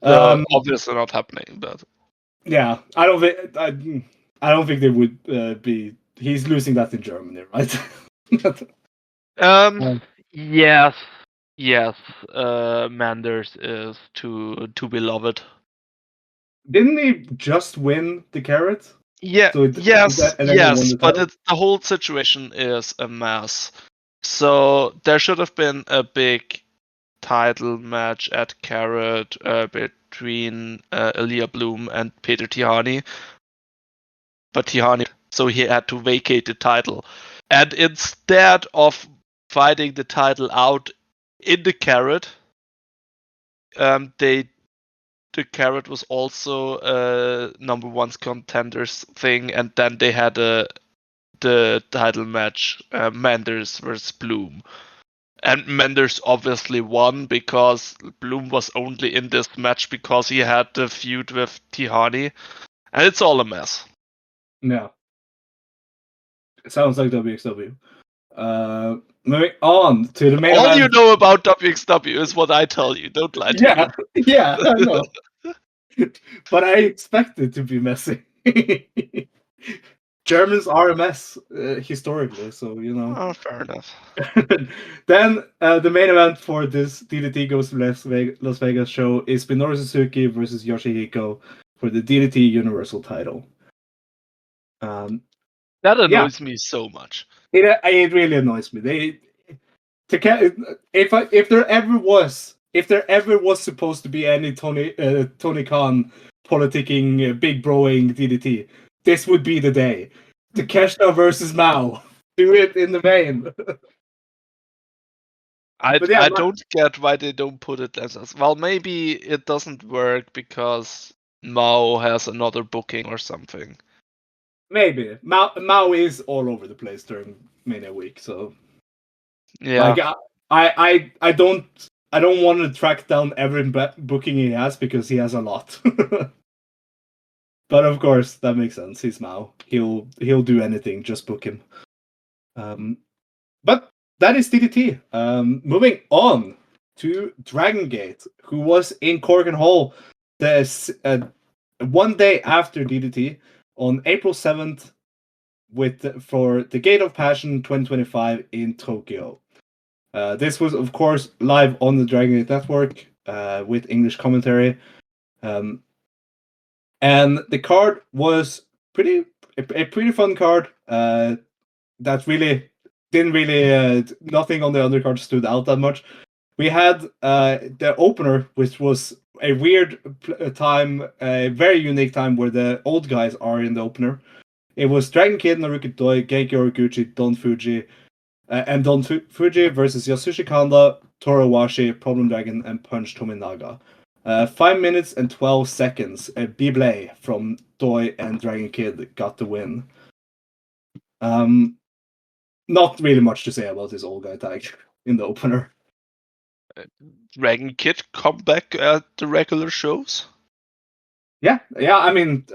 Obviously not happening, but yeah, I don't think they would be. He's losing that in Germany, right? Yes. Manders is too beloved. Didn't he just win the Carrot? Yeah, so yes, the but the whole situation is a mess. So there should have been a big title match at Carrot between Ilya Bloom and Peter Tihani. But Tihani, so he had to vacate the title. And instead of fighting the title out in the Carrot, the Carrot was also a number one contenders thing, and then they had the title match, Manders versus Bloom. And Manders obviously won because Bloom was only in this match because he had the feud with Tihani. And it's all a mess. Yeah. It sounds like WXW. Moving on to the main event. All you know about WXW is what I tell you. Don't lie to me. Yeah, I know. but I expect it to be messy. Germans are a mess historically, so you know. Oh, fair enough. Then the main event for this DDT Goes to Las Vegas show is Minoru Suzuki versus Yoshihiko for the DDT Universal title. That annoys me so much. It really annoys me. If there ever was supposed to be any Tony Khan politicking, big broing DDT, this would be the day. Takeshita versus Mao. Do it in the main. I don't get why they don't put it as well. Maybe it doesn't work because Mao has another booking or something. Maybe Mao is all over the place during Mania week, so yeah. Like I don't want to track down every booking he has because he has a lot. But of course that makes sense. He's Mao. He'll do anything. Just book him. But that is DDT. Moving on to DragonGate, who was in Korakuen Hall one day after DDT on April 7th for the Gate of Passion 2025 in Tokyo. This was, of course, live on the DragonGate network with English commentary. And the card was a pretty fun card. That really didn't really nothing on the undercard stood out that much. We had the opener, which was a weird time, a very unique time where the old guys are in the opener. It was Dragon Kid, Naruki Doi, Geiki Origuchi, Don Fuji, and Don Fuji versus Yasushi Kanda, Toru Washi, Problem Dragon, and Punch Tominaga. 5 minutes and 12 seconds. A Bible from Doi and Dragon Kid got the win. Not really much to say about this old guy tag in the opener. Dragon Kid come back at the regular shows. Yeah. I mean,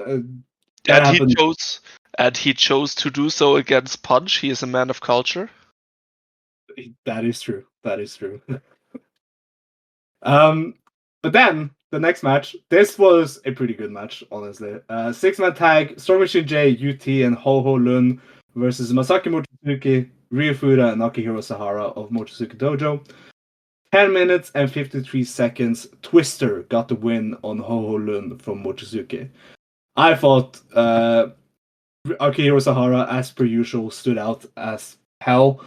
he chose to do so against Punch. He is a man of culture. That is true. But then the next match, this was a pretty good match, honestly. 6-man tag: Storm Machine J, UT, and Ho Ho Lun versus Masaki Mochizuki, Ryu Fuda, and Akihiro Sahara of Mochizuki Dojo. 10 minutes and 53 seconds. Twister got the win on Ho Ho Lun from Mochizuki. I thought Akihiro Sahara, as per usual, stood out as hell.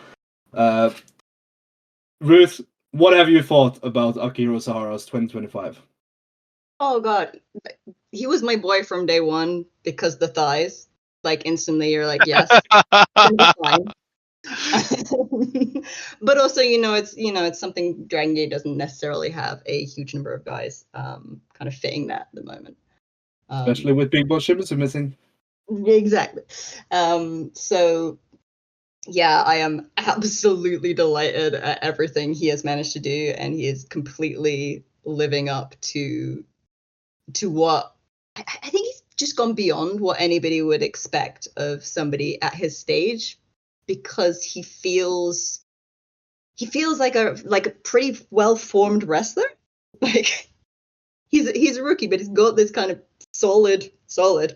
Ruth, what have you thought about Akihiro Sahara's 2025? Oh god, he was my boy from day one because the thighs. Like instantly, you're like, yes, fine. But also, it's something Dragon Gate doesn't necessarily have a huge number of guys kind of fitting that at the moment. Especially with Big Boss Shimitsu missing. Exactly. So yeah, I am absolutely delighted at everything he has managed to do, and he is completely living up to what I think he's just gone beyond what anybody would expect of somebody at his stage, because he feels like a pretty well-formed wrestler. Like he's a rookie, but he's got this kind of solid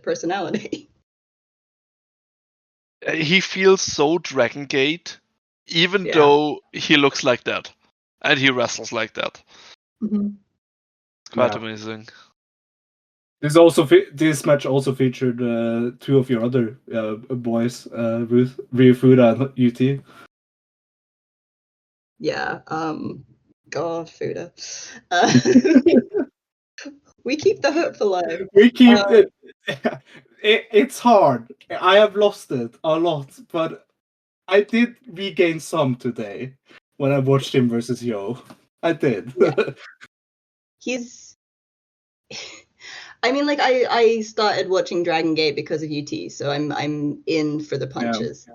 personality. He feels so Dragon Gate, even though he looks like that and he wrestles like that. Mm-hmm. It's quite amazing. This match also featured two of your other boys, Ruth, Ryu Fuda, and UT. Yeah. God, Fuda. We keep the hope alive. We keep it. It's hard. I have lost it a lot, but I did regain some today when I watched him versus Yo. I did. Yeah. He's. I mean, like I started watching Dragon Gate because of UT, so I'm in for the punches.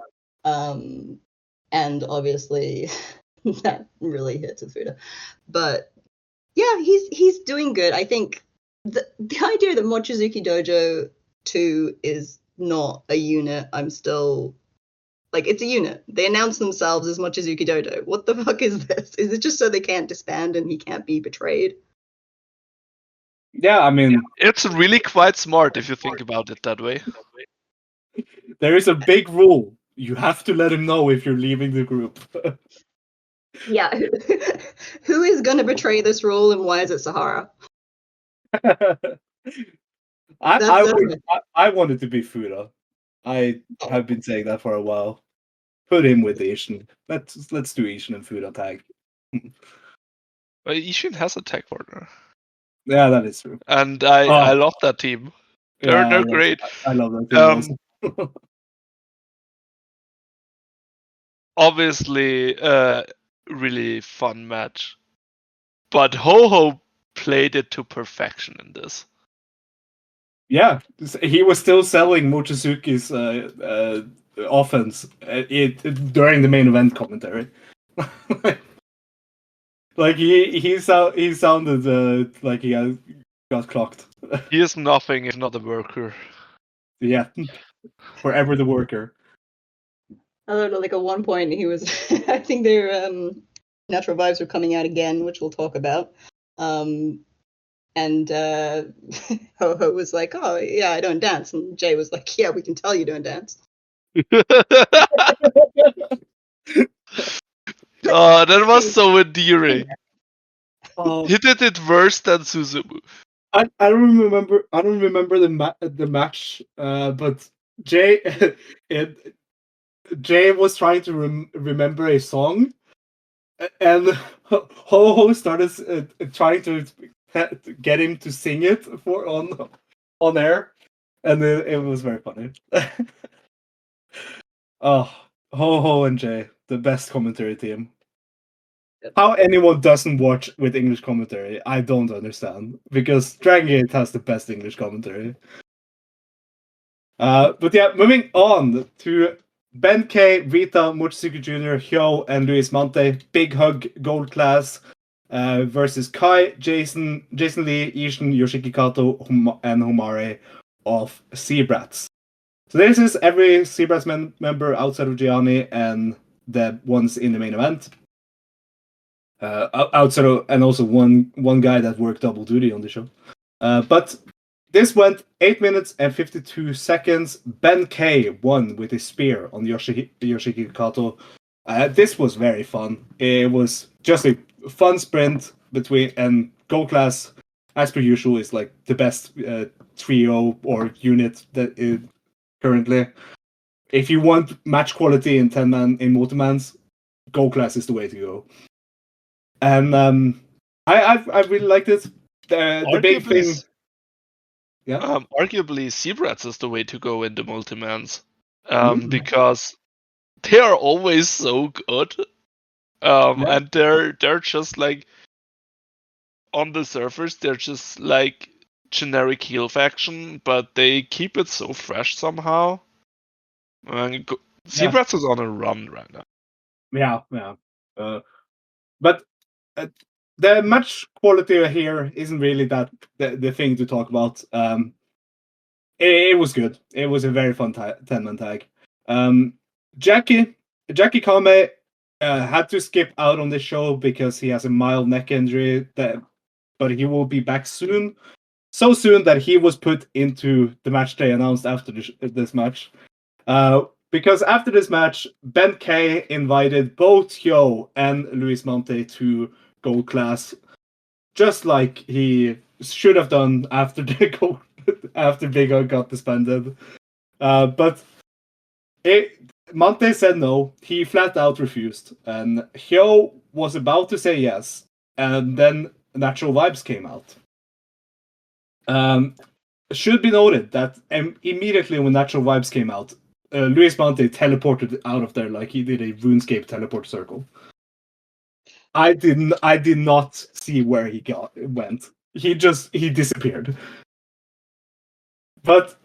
Yeah. And obviously that really hits with Fuda. But yeah, he's doing good. I think the idea that Mochizuki Dojo 2 is not a unit, I'm still like, it's a unit. They announce themselves as Mochizuki Dojo. What the fuck is this? Is it just so they can't disband and he can't be betrayed? Yeah, I mean, It's really quite smart if you think about it that way. there is a big rule. You have to let him know if you're leaving the group. Yeah. Who is going to betray this rule, and why is it Sahara? I want it to be Fuda. I have been saying that for a while. Put him with Ishin. Let's do Ishin and Fuda tag. But Ishin has a tech partner, Yeah, that is true. and I love that team. They're great. I love that team also. Obviously, really fun match, but Ho played it to perfection in this. Yeah, he was still selling Mochizuki's offense during the main event commentary. Like he sounded like he got clocked. He is nothing if not a worker. Yeah, forever the worker. I don't know, like at one point he was, I think their natural vibes were coming out again, which we'll talk about. And Ho was like, "Oh yeah, I don't dance," and Jay was like, "Yeah, we can tell you don't dance." Oh, that was so endearing. Oh, He did it worse than Suzumu. I don't remember the match, but Jay Jay was trying to remember a song, and Ho started trying to get him to sing it for on air, and it was very funny. Oh, Ho and Jay, the best commentary team. How anyone doesn't watch with English commentary, I don't understand. Because DragonGate has the best English commentary. But yeah, moving on to Ben K, Rita, Mochizuki Jr., Hyo, and Luis Mante. Big Hug Gold Class versus Kai, Jason Lee, Ishin, Yoshiki Kato, and Homare of Seabrats. So this is every Seabrats member outside of Gianni and the ones in the main event. Outside of, and also one guy that worked double duty on the show. But this went 8 minutes and 52 seconds. Ben K won with his spear on Yoshiki Kato. This was very fun. It was just a fun sprint between, and Gold Class, as per usual, is like the best trio or unit that is currently. If you want match quality in 10-man in multi-mans, Gold Class is the way to go. And I really liked it. The big thing, yeah. Arguably, Seabrats is the way to go in the multi-mans, because they are always so good, and they're just like on the surface, they're just like generic heel faction, but they keep it so fresh somehow. Seabrats is on a run right now. Yeah. But the match quality here isn't really that the thing to talk about. It was good. It was a very fun 10-man tag. Jackie Kame had to skip out on this show because he has a mild neck injury. But he will be back soon. So soon that he was put into the match they announced after this match. Because after this match, Ben K invited both Hyo and Luis Mante to Gold Class, just like he should have done after after Big O got disbanded. But Mante said no. He flat out refused, and Hyo was about to say yes, and then Natural Vibes came out. Should be noted that immediately when Natural Vibes came out, Luis Mante teleported out of there like he did a RuneScape teleport circle. I did not see where he went. He disappeared. But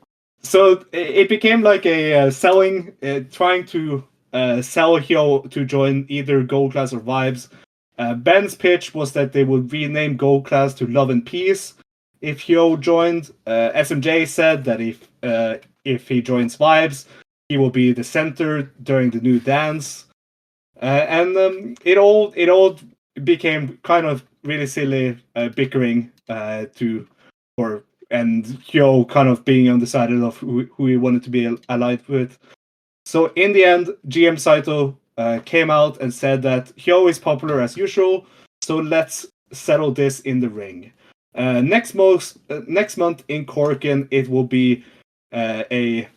so it became like a selling, trying to sell Hyo to join either Gold Class or Vibes. Ben's pitch was that they would rename Gold Class to Love and Peace if Hyo joined. SMJ said that if he joins Vibes, he will be the center during the new dance. And it all became kind of really silly bickering to and Hyo kind of being undecided of who he wanted to be allied with. So in the end, GM Saito came out and said that Hyo is popular as usual, so let's settle this in the ring. Next month in Korakuen, it will be a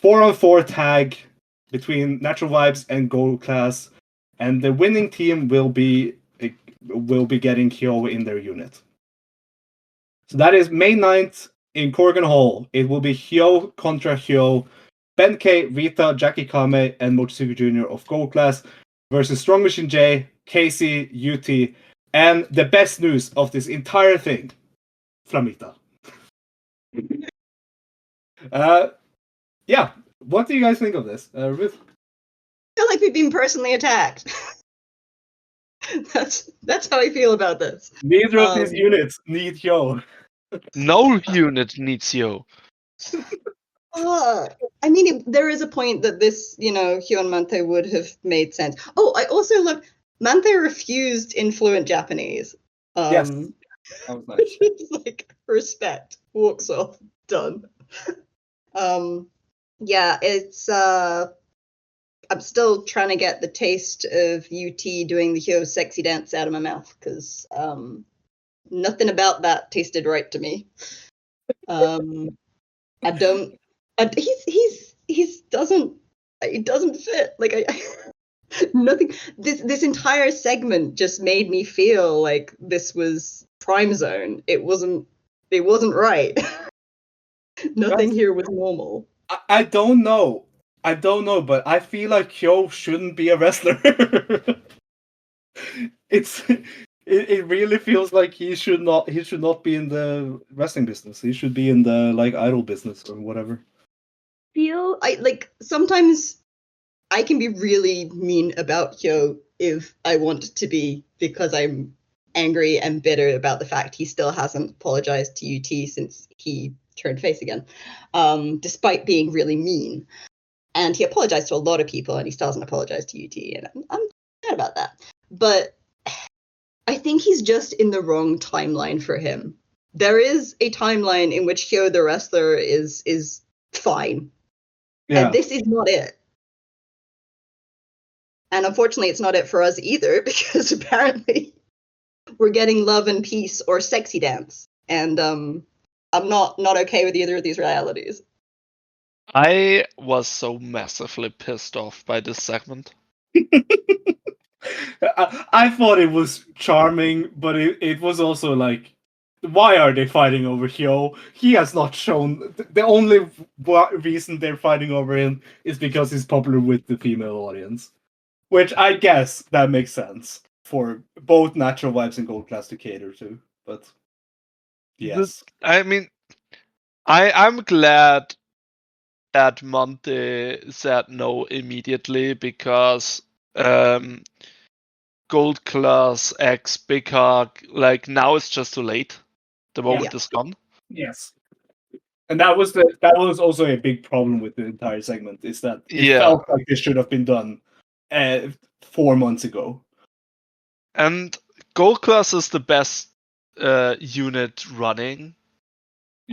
4-on-4 tag between Natural Vibes and Gold Class, and the winning team will be getting Hyo in their unit. So that is May 9th in Korakuen Hall. It will be Hyo contra Hyo, Benkei, Rita, Jackie Kame, and Mochizuki Jr. of Gold Class versus Strong Machine J, Casey, UT, and the best news of this entire thing, Flamita. Yeah, what do you guys think of this, Ruth? I feel like we've been personally attacked. That's how I feel about this. Neither of these units need Hyo. No unit needs Hyo. I mean, there is a point that this, Hyo and Manthe would have made sense. Oh, I also love Manthe refused in fluent Japanese. Yes, that was nice. It's like, respect, walks off, done. Yeah, it's I'm still trying to get the taste of UT doing the Hyo sexy dance out of my mouth, because nothing about that tasted right to me. I don't. He doesn't fit. Like nothing. This entire segment just made me feel like this was Prime Zone. It wasn't right. Nothing here was normal. I don't know, but I feel like Hyo shouldn't be a wrestler. It really feels like he should not be in the wrestling business. He should be in the idol business or whatever. Sometimes I can be really mean about Hyo if I want to be, because I'm angry and bitter about the fact he still hasn't apologized to UT since he turned face again, despite being really mean. And he apologized to a lot of people, and he still hasn't apologized to UT, and I'm mad about that. But I think he's just in the wrong timeline for him. There is a timeline in which Hyo the wrestler is fine. Yeah. And this is not it. And unfortunately, it's not it for us either, because apparently we're getting love and peace or sexy dance. And I'm not okay with either of these realities. I was so massively pissed off by this segment. I thought it was charming, but it was also like, why are they fighting over Hyo? He has not shown. The only reason they're fighting over him is because he's popular with the female audience. Which I guess that makes sense for both Natural Vibes and Gold Class to cater to. But yes. I mean, I'm glad that Manthe said no immediately, because Gold Class X Big Hog, now it's just too late. The moment is gone. Yes. And that was also a big problem with the entire segment, is that it felt like this should have been done 4 months ago. And Gold Class is the best unit running,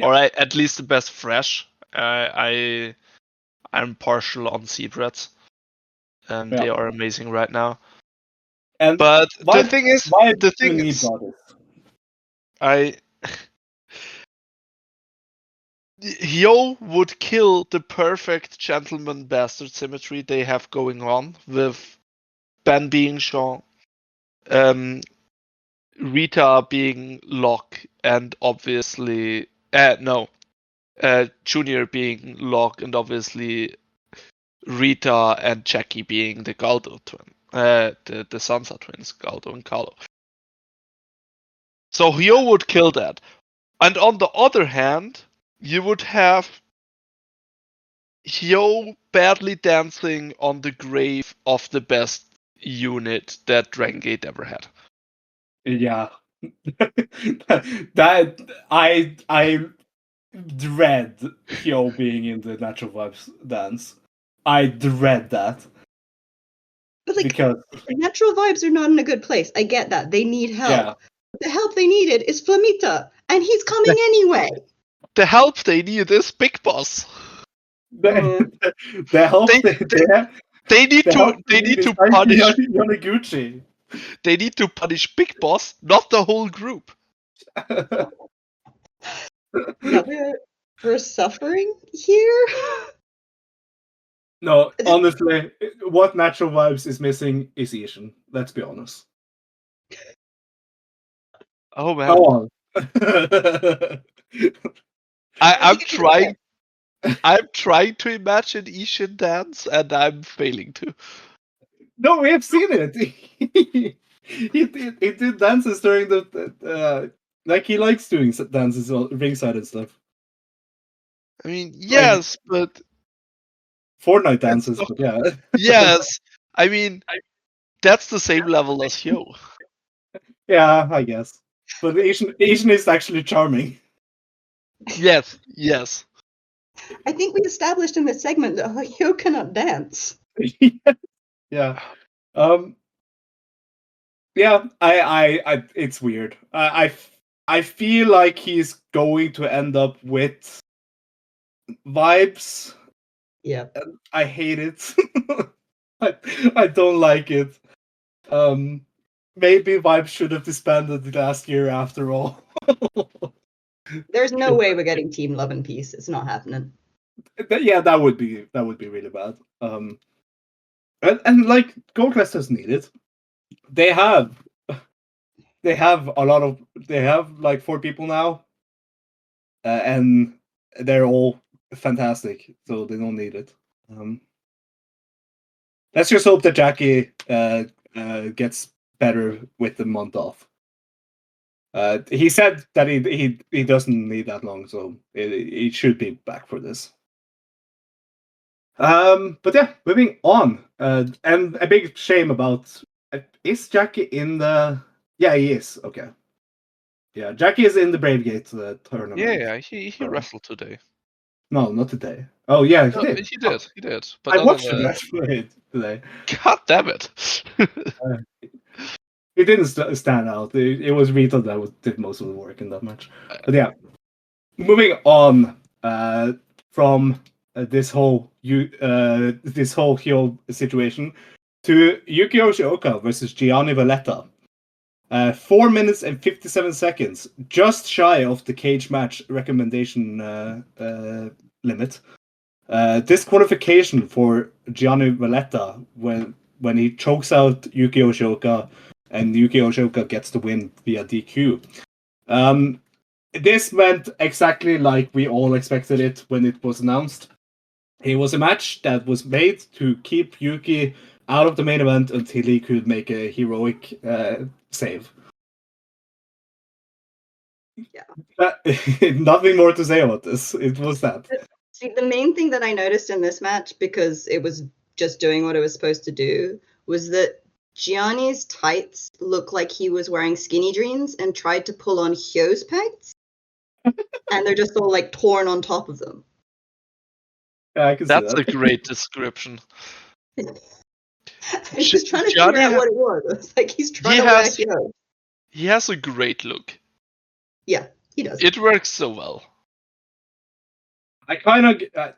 or at least the best fresh. I'm partial on Seabreds, and they are amazing right now. But the thing is, Hyo would kill the perfect gentleman bastard symmetry they have going on, with Ben being Sean, Rita being Locke, and obviously Junior being Locke, and obviously Rita and Jackie being the Galdo twin. The Sansa twins, Galdo and Carlo. So Hyo would kill that. And on the other hand, you would have Hyo badly dancing on the grave of the best unit that DragonGate ever had. Yeah. that I dread Hyo being in the Natural Vibes dance. I dread that. But because Natural Vibes are not in a good place. I get that. They need help. Yeah. The help they needed is Flamita. And he's coming anyway. The help they need is Big Boss. The help They need to punish. Yaniguchi. They need to punish Big Boss, not the whole group. Yeah, we're suffering here. No, honestly, what natural vibes is missing is Ishin. Let's be honest. Oh man. Go on. I'm trying to imagine Ishin dance, and I'm failing to. No, we have seen it. He did dances during the like he likes doing dances ringside and stuff. I mean, yes, but Fortnite dances, but yeah. yes, I mean that's the same level as Hyo. Yeah, I guess. But Asian is actually charming. Yes. I think we established in this segment that Hyo cannot dance. Yeah. Yeah, I it's weird. I feel like he's going to end up with vibes. Yeah. I hate it. I don't like it. Maybe Vibes should have disbanded last year after all. There's no way we're getting Team Love and Peace. It's not happening. Yeah, that would be really bad. And like Gold Quest doesn't need it. They have like 4 people now, and they're all fantastic, so they don't need it. Let's just hope that Jackie gets better with the month off. He said that he doesn't need that long, so he should be back for this. But yeah, moving on. And a big shame about is Jackie in the? Yeah, he is. Okay. Yeah, Jackie is in the BraveGate tournament. Yeah, he wrestled today. No, not today. Oh yeah, he did. He did. But I watched him actually today. God damn it! He didn't stand out. It was Rita that did most of the work in that match. But yeah, moving on from this whole heel situation to Yuki Yoshioka versus Gianni Valletta. 4 minutes and 57 seconds, just shy of the cage match recommendation limit. Disqualification for Gianni Valletta when he chokes out Yuki Yoshioka, and Yuki Yoshioka gets the win via DQ. This went exactly like we all expected it when it was announced. It was a match that was made to keep Yuki out of the main event until he could make a heroic save. Yeah. Nothing more to say about this. It was that. See, the main thing that I noticed in this match, because it was just doing what it was supposed to do, was that Gianni's tights looked like he was wearing skinny jeans and tried to pull on Hyo's pecs. And they're just all like torn on top of them. Yeah, I can see That's that. a great description. I'm just trying to figure out what it was. It's like he's trying to wear Hyo. He has a great look. Yeah, he does. It works so well. I kind of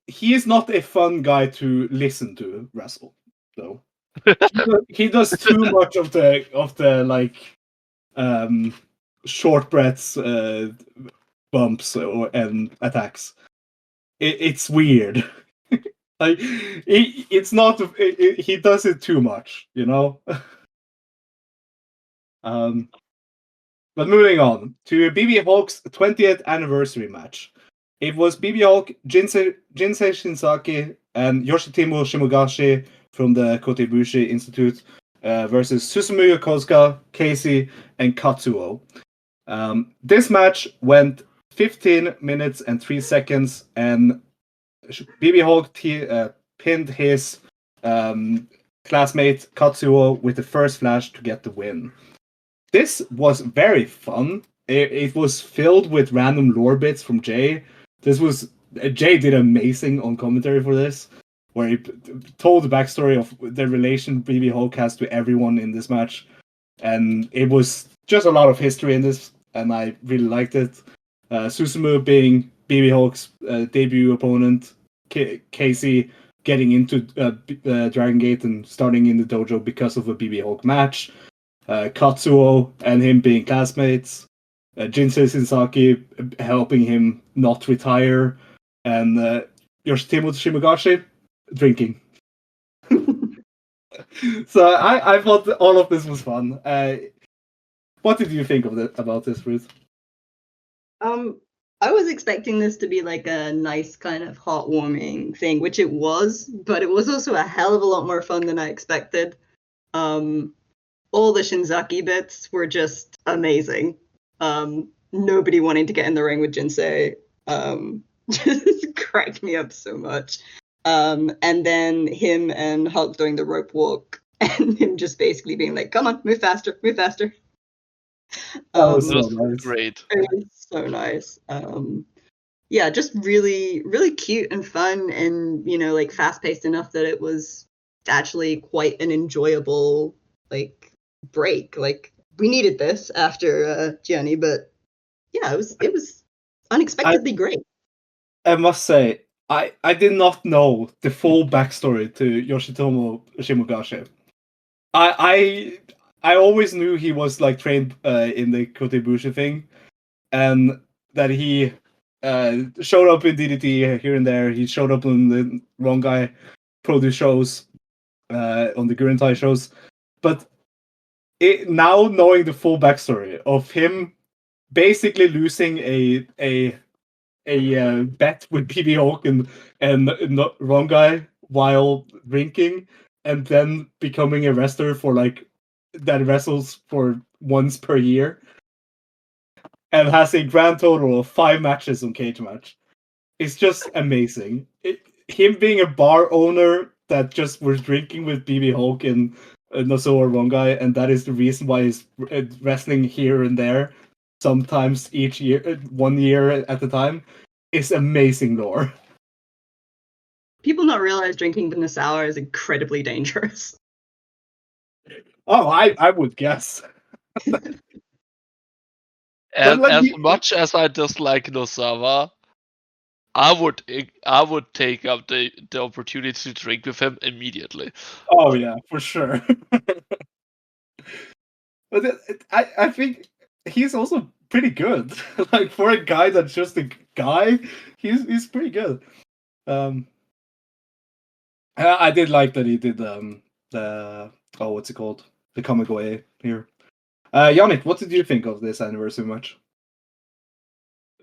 he is not a fun guy to listen to wrestle, though. He does too much of the like short breaths, bumps and attacks. It's weird. Like it's not. He does it too much, you know. But moving on to BB Hulk's 20th anniversary match. It was BB Hulk, Jinsei Shinsaki, and Yoshitomo Shimogashi from the Kotebushi Institute versus Susumu Yokosuka, Casey, and Katsuo. This match went 15 minutes and 3 seconds, and BB Hulk pinned his classmate Katsuo with the first flash to get the win. This was very fun. It was filled with random lore bits from Jay. Jay did amazing on commentary for this, where he told the backstory of the relation BB Hulk has to everyone in this match, and it was just a lot of history in this. and I really liked it. Susumu being BB Hulk's debut opponent, Casey getting into DragonGate and starting in the dojo because of a BB Hulk match, Katsuo and him being classmates, Jinsei Shinsaki helping him not retire, and Yoshitomo Shimogashi drinking. So I thought all of this was fun. What did you think about this, Ruth? I was expecting this to be like a nice kind of heartwarming thing, which it was, but it was also a hell of a lot more fun than I expected. All the Shinzaki bits were just amazing. Nobody wanting to get in the ring with Jinsei just cracked me up so much. And then him and Hulk doing the rope walk, and him just basically being like, "Come on, move faster, move faster." That was It so was nice. great. It was so nice. Yeah, just really, really cute and fun, and like fast-paced enough that it was actually quite an enjoyable like break. Like we needed this after Gianni, but yeah, it was unexpectedly great. I must say, I did not know the full backstory to Yoshitomo Shimogashi. I always knew he was like trained in the Kotebushi thing, and that he showed up in DDT here and there. He showed up on the Wrong Guy produce shows, on the Gurentai shows. But now knowing the full backstory of him basically losing a bet with BB Hulk and Wrong Guy while drinking, and then becoming a wrestler for like that wrestles for once per year, and has a grand total of 5 matches on Cage Match. It's just amazing. Him being a bar owner that just was drinking with BB Hulk and Nozoa Wrong Guy, and that is the reason why he's wrestling here and there, sometimes each year, 1 year at a time, is amazing lore. People not realize drinking the sour is incredibly dangerous. Oh, I would guess. And like, as much as I dislike Nosawa, I would take up the opportunity to drink with him immediately. Oh yeah, for sure. But I think he's also pretty good. Like for a guy that's just a guy, he's pretty good. I did like that he did the what's it called, the Kamigoe here. Yannick, what did you think of this anniversary match?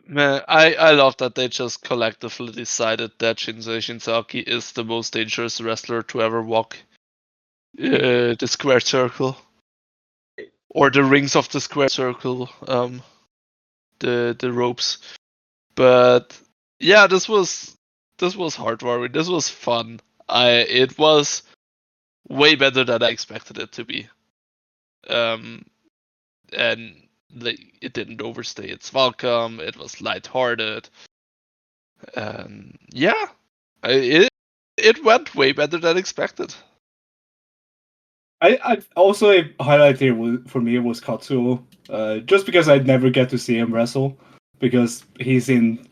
Man, I love that they just collectively decided that Shinsei Shinsaki is the most dangerous wrestler to ever walk the square circle, or the rings of the square circle, the ropes. But yeah, this was heartwarming. This was fun. It was way better than I expected it to be. And it didn't overstay its welcome. It was lighthearted. Yeah, it went way better than expected. I also, a highlight here for me was Katsuo, just because I'd never get to see him wrestle, because he's in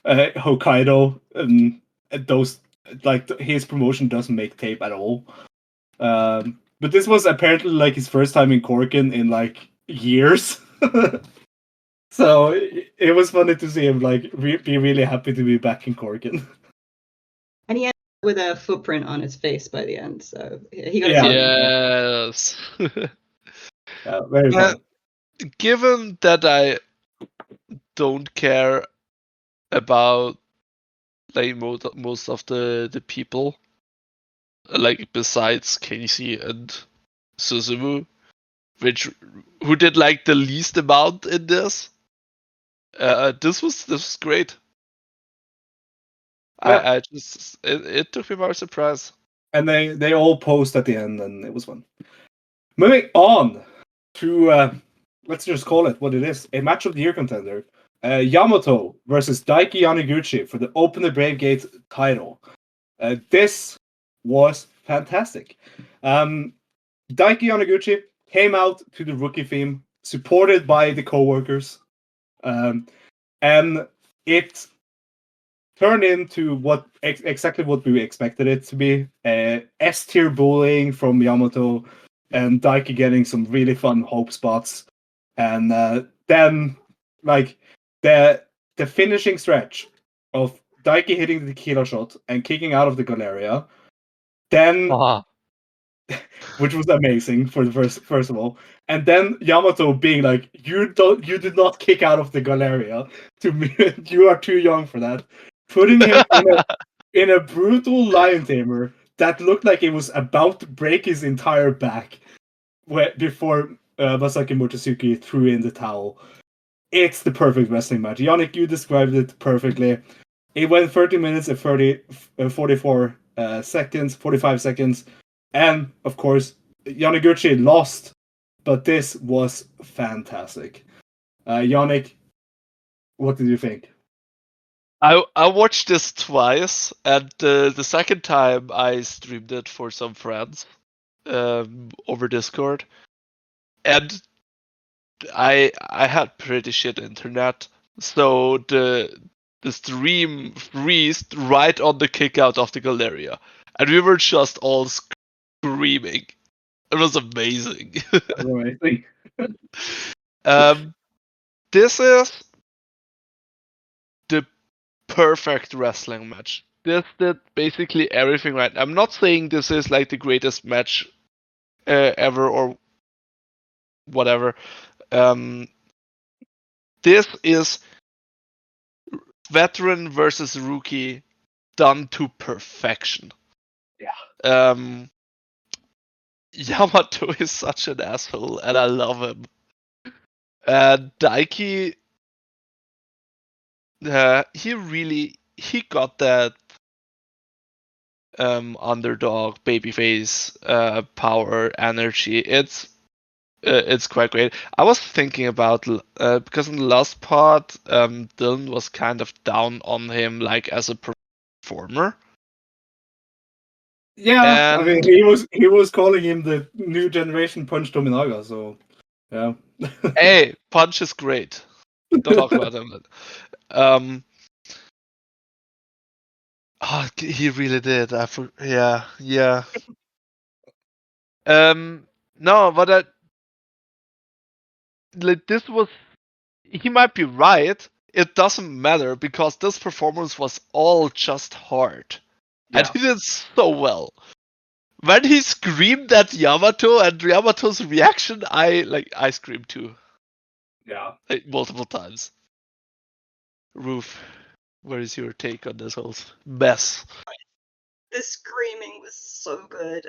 Hokkaido, and those, like, his promotion doesn't make tape at all. But this was apparently like his first time in Korakuen in like years. So it was funny to see him like be really happy to be back in Korakuen. And he ended up with a footprint on his face by the end, so he got Yes. Very fun. Given that I don't care about like most of the people, like besides Casey and Suzumu, who did like the least amount in this, this was great. Yeah. I just it took me by surprise. And they all posed at the end, and it was fun. Moving on to let's just call it what it is, a match of the year contender. YAMATO versus Daiki Yaniguchi for the Open the Brave Gate title. This was fantastic. Daiki Yaniguchi came out to the rookie theme, supported by the coworkers, and it turned into exactly what we expected it to be. S-tier bullying from Yamato, and Daiki getting some really fun hope spots, and then like the finishing stretch of Daiki hitting the tequila shot and kicking out of the Galeria, then which was amazing for the first of all, and then Yamato being like, you did not kick out of the Galeria, to me, you are too young for that, putting him in a brutal lion tamer that looked like it was about to break his entire back before Masaki Mochizuki threw in the towel. It's the perfect wrestling match. Yannick, you described it perfectly. It went 30 minutes and 44 seconds, 45 seconds. And, of course, Yaniguchi lost. But this was fantastic. Yannick, what did you think? I watched this twice, and the second time I streamed it for some friends over Discord. And I had pretty shit internet, so the stream freezed right on the kick out of the Galeria, and we were just all screaming. It was amazing. Amazing. This is the perfect wrestling match. This did basically everything right. I'm not saying this is like the greatest match ever or whatever. This is veteran versus rookie done to perfection. Yeah. Yamato is such an asshole, and I love him. Daiki, he got that underdog babyface power energy. It's quite great. I was thinking about because in the last part, Dylan was kind of down on him like as a performer. Yeah, I mean, he was calling him the new generation Punch Tominaga, so yeah. Hey, Punch is great. Don't talk about him. Oh, he really did. Yeah. No, but like this was. He might be right. It doesn't matter because this performance was all just hard, and he did so well. When he screamed at Yamato and Yamato's reaction, I screamed too. Yeah. Like, multiple times. Ruth, what is your take on this whole mess? The screaming was so good.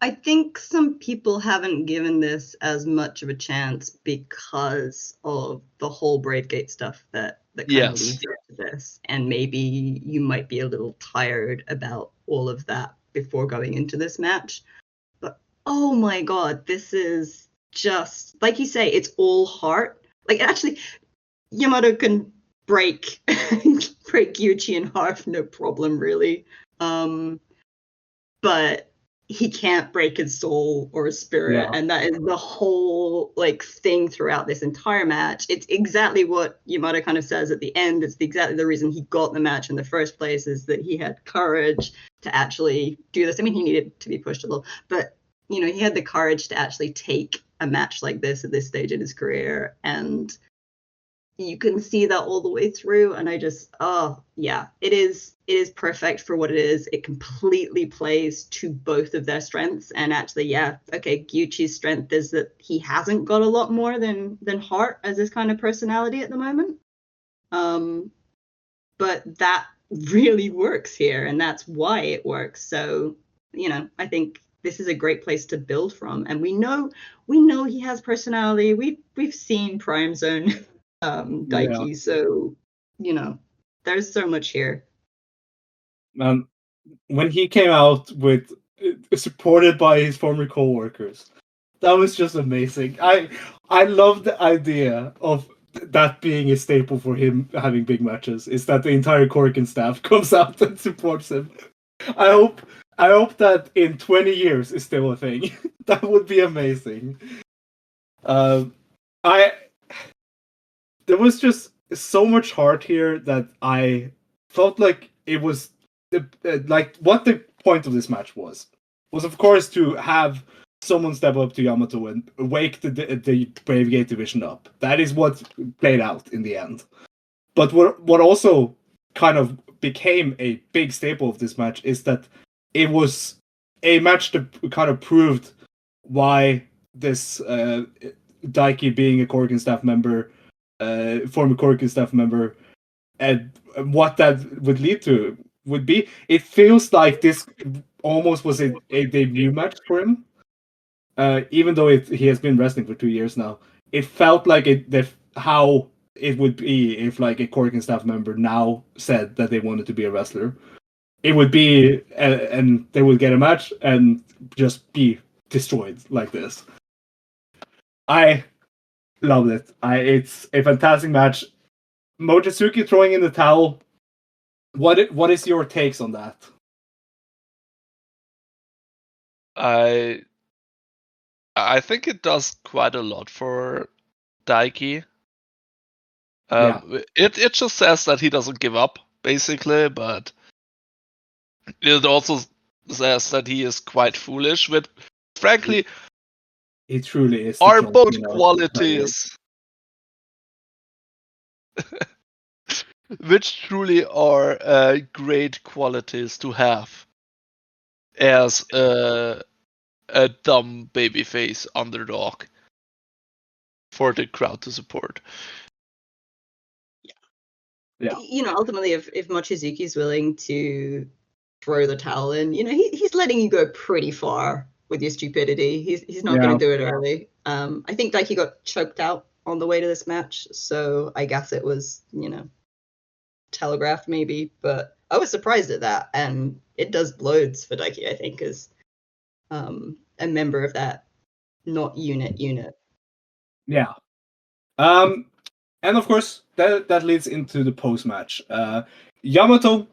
I think some people haven't given this as much of a chance because of the whole BraidGate stuff that kind of leads up to this. And maybe you might be a little tired about all of that before going into this match. But oh my god, this is just, like you say, it's all heart. Like, actually, Yamato can break Yuchi in half, no problem, really. But he can't break his soul or his spirit, and that is the whole thing throughout this entire match. It's exactly what Yamato kind of says at the end. It's exactly the reason he got the match in the first place, is that he had courage to actually do this. I mean, he needed to be pushed a little, but he had the courage to actually take a match like this at this stage in his career, and you can see that all the way through. And I just, it is perfect for what it is. It completely plays to both of their strengths. And actually, Gyuchi's strength is that he hasn't got a lot more than heart as his kind of personality at the moment. But that really works here, and that's why it works. So, I think this is a great place to build from. And we know he has personality. We've seen Prime Zone Daiki, so there's so much here. When he came out with supported by his former co-workers, that was just amazing. I love the idea of that being a staple for him having big matches, is that the entire Korakuen staff comes out and supports him. I hope that in 20 years is still a thing. That would be amazing. I there was just so much heart here that I felt like it was like what the point of this match was of course to have someone step up to Yamato and wake the Brave Gate division up. That is what played out in the end. But what also kind of became a big staple of this match is that it was a match that kind of proved why this Daiki being a Korakuen staff member, former Korakuen staff member, and what that would lead to would be. It feels like this almost was a debut match for him. Even though he has been wrestling for 2 years now, it felt like how it would be if like a Korakuen staff member now said that they wanted to be a wrestler. It would be, and they would get a match and just be destroyed like this. I loved it. It's a fantastic match. Mochizuki throwing in the towel. What is your takes on that? I think it does quite a lot for Daiki. It just says that he doesn't give up, basically, but it also says that he is quite foolish. But frankly, he truly is. Are both qualities, which truly are great qualities to have as a dumb babyface underdog for the crowd to support. Yeah. Ultimately, if Mochizuki's willing to throw the towel in, he's letting you go pretty far with your stupidity. He's not going to do it early. I think Daiki got choked out on the way to this match, so I guess it was, telegraphed maybe, but I was surprised at that, and it does loads for Daiki, I think, as a member of that not unit. Yeah. And of course, that leads into the post-match. Yamato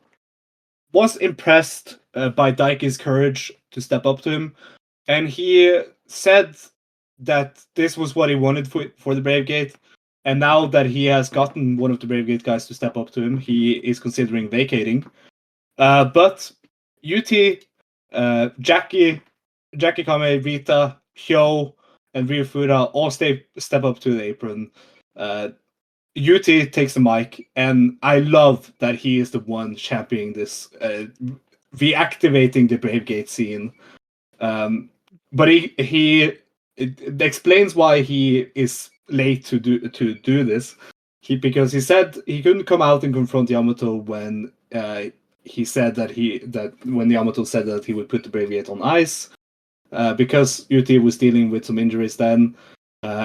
was impressed by Daiki's courage to step up to him, and he said that this was what he wanted for the Brave Gate, and now that he has gotten one of the Brave Gate guys to step up to him, he is considering vacating. But UT, Jackie Kame, Rita, Hyo, and Ryufuda all step up to the apron. UT takes the mic, and I love that he is the one championing this, reactivating the Brave Gate scene. But he explains why he is late to do this. Because he said he couldn't come out and confront Yamato when he said that when Yamato said that he would put the Brave Gate on ice, because UT was dealing with some injuries then.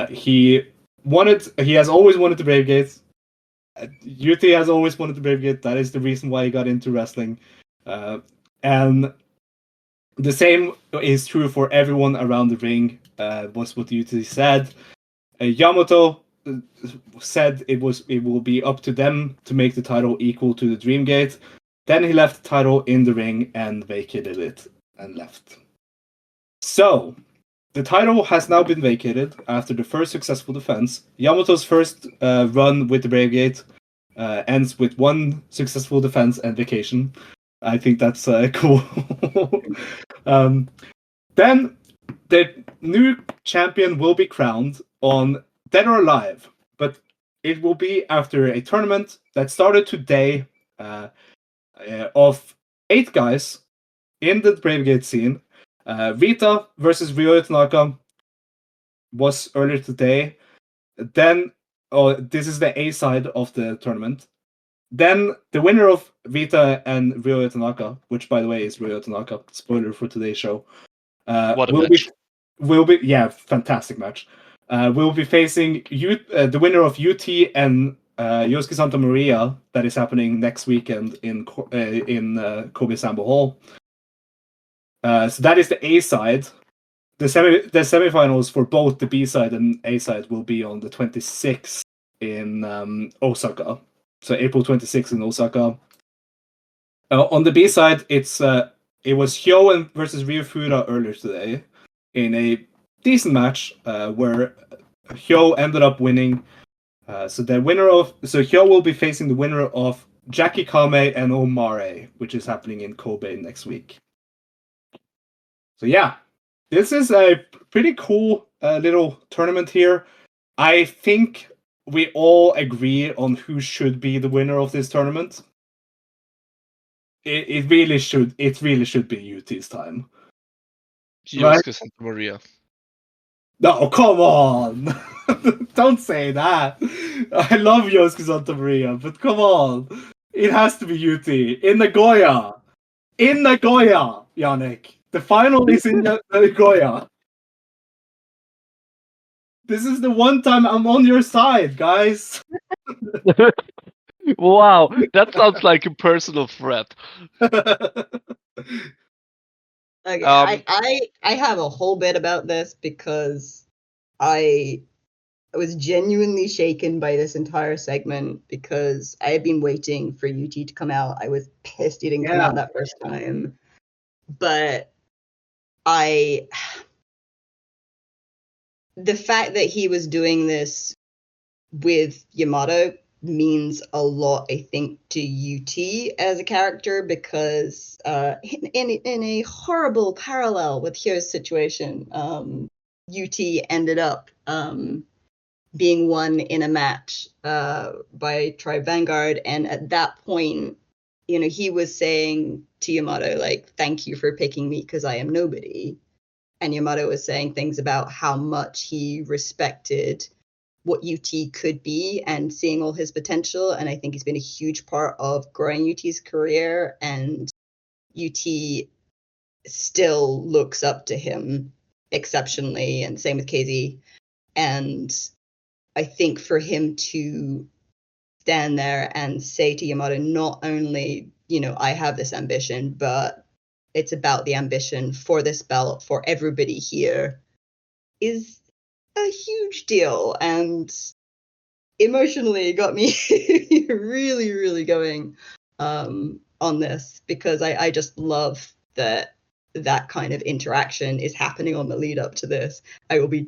He has always wanted the Brave Gate. UT has always wanted the Brave Gate. That is the reason why he got into wrestling. And the same is true for everyone around the ring, was what UT said. Yamato said it will be up to them to make the title equal to the Dream Gate. Then he left the title in the ring and vacated it and left. So, the title has now been vacated after the first successful defense. Yamato's first run with the Brave Gate ends with one successful defense and vacation. I think that's cool. Then the new champion will be crowned on Dead or Alive, but it will be after a tournament that started today of 8 guys in the Brave Gate scene. Rita versus Ryo Tanaka was earlier today. Then, this is the A side of the tournament. Then the winner of Rita and Ryo Tanaka, which by the way is Ryo Tanaka, spoiler for today's show, What a match. will be fantastic match. We'll be facing the winner of UT and Yosuke Santa Maria, that is happening next weekend in Kobe Sambo Hall. So that is the A side. The semifinals for both the B side and A side will be on the 26th in Osaka. So April 26th in Osaka. On the B side, it was Hyo versus Ryufuda earlier today in a decent match where Hyo ended up winning. So Hyo will be facing the winner of Jackie Kame and Omare, which is happening in Kobe next week. So yeah, this is a pretty cool little tournament here. I think we all agree on who should be the winner of this tournament. It really should be UT's time. Right? Yosuke Santa Maria. No, come on! Don't say that. I love Yosuke Santa Maria, but come on. It has to be UT. In Nagoya, Yannik. The final is in Nagoya. This is the one time I'm on your side, guys. Wow, that sounds like a personal threat. Okay, Um, I have a whole bit about this because I was genuinely shaken by this entire segment because I had been waiting for UT to come out. I was pissed he didn't come out that first time. But the fact that he was doing this with Yamato means a lot, I think, to UT as a character because in a horrible parallel with Hyo's situation, UT ended up being won in a match by Tribe Vanguard, and at that point, he was saying to Yamato, like, thank you for picking me because I am nobody. And Yamato was saying things about how much he respected what UT could be and seeing all his potential. And I think he's been a huge part of growing UT's career. And UT still looks up to him exceptionally. And same with KZ. And I think for him to stand there and say to Yamato, not only, I have this ambition, but it's about the ambition for this belt, for everybody here, is a huge deal. And emotionally got me really, really going on this because I just love that kind of interaction is happening on the lead up to this. I will be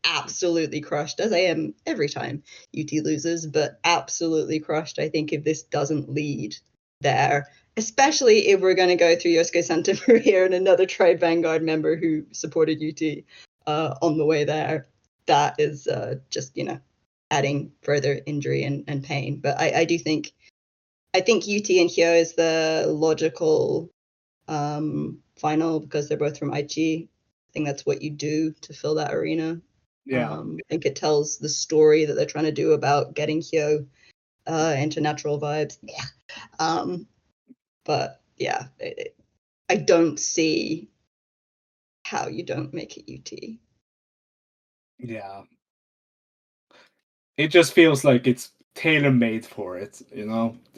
absolutely crushed, as I am every time UT loses, but absolutely crushed, I think, if this doesn't lead there, especially if we're going to go through Yosuke Santa Maria and another Tribe Vanguard member who supported UT on the way there. That is just, adding further injury and pain. But I do think UT and Hyo is the logical final because they're both from Aichi. I think that's what you do to fill that arena. Yeah. I think it tells the story that they're trying to do about getting Hyo into natural vibes. Yeah. But yeah, I don't see how you don't make it UT. Yeah. It just feels like it's tailor-made for it, And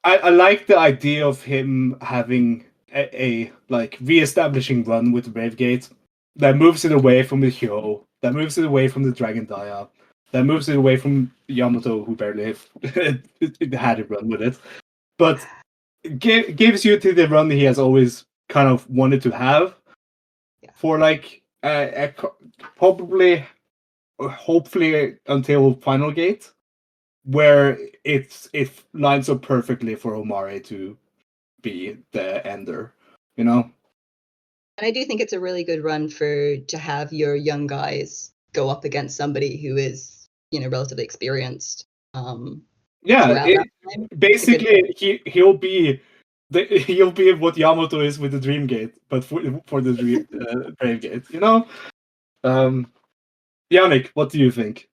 I like the idea of him having a like re-establishing run with Bravegate that moves it away from the Hyo, that moves it away from the Dragon Dia, that moves it away from Yamato, who barely had a run with it, but gives you to the run he has always kind of wanted to have for like probably, hopefully until Final Gate, where it lines up perfectly for Omare to be the ender, And I do think it's a really good run to have your young guys go up against somebody who is, relatively experienced. Basically he'll be what Yamato is with the Dreamgate, but for the Bravegate, Yannik, what do you think?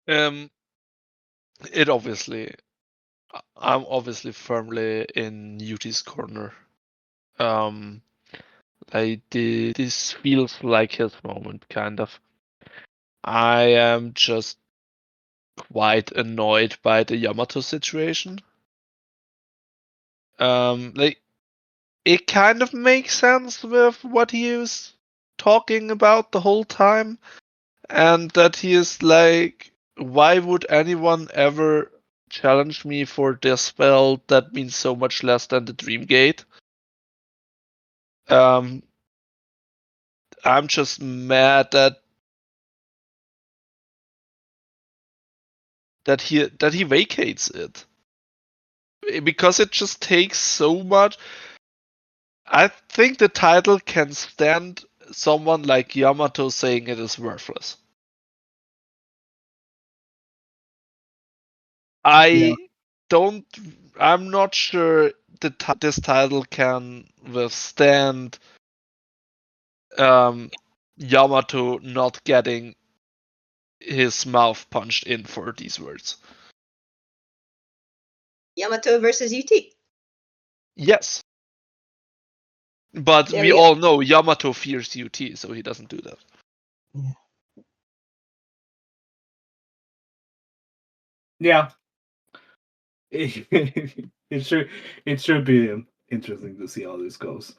It obviously, I'm obviously firmly in UT's corner. This feels like his moment, kind of. I am just quite annoyed by the Yamato situation. It kind of makes sense with what he is talking about the whole time, and that he is like, why would anyone ever challenge me for this spell that means so much less than the Dreamgate? I'm just mad that he vacates it, because it just takes so much. I think the title can stand someone like Yamato saying it is worthless. I'm not sure this title can withstand Yamato not getting his mouth punched in for these words. Yamato versus UT. Yes. But There we we go. all know Yamato fears UT, so he doesn't do that. Yeah. It should be interesting to see how this goes.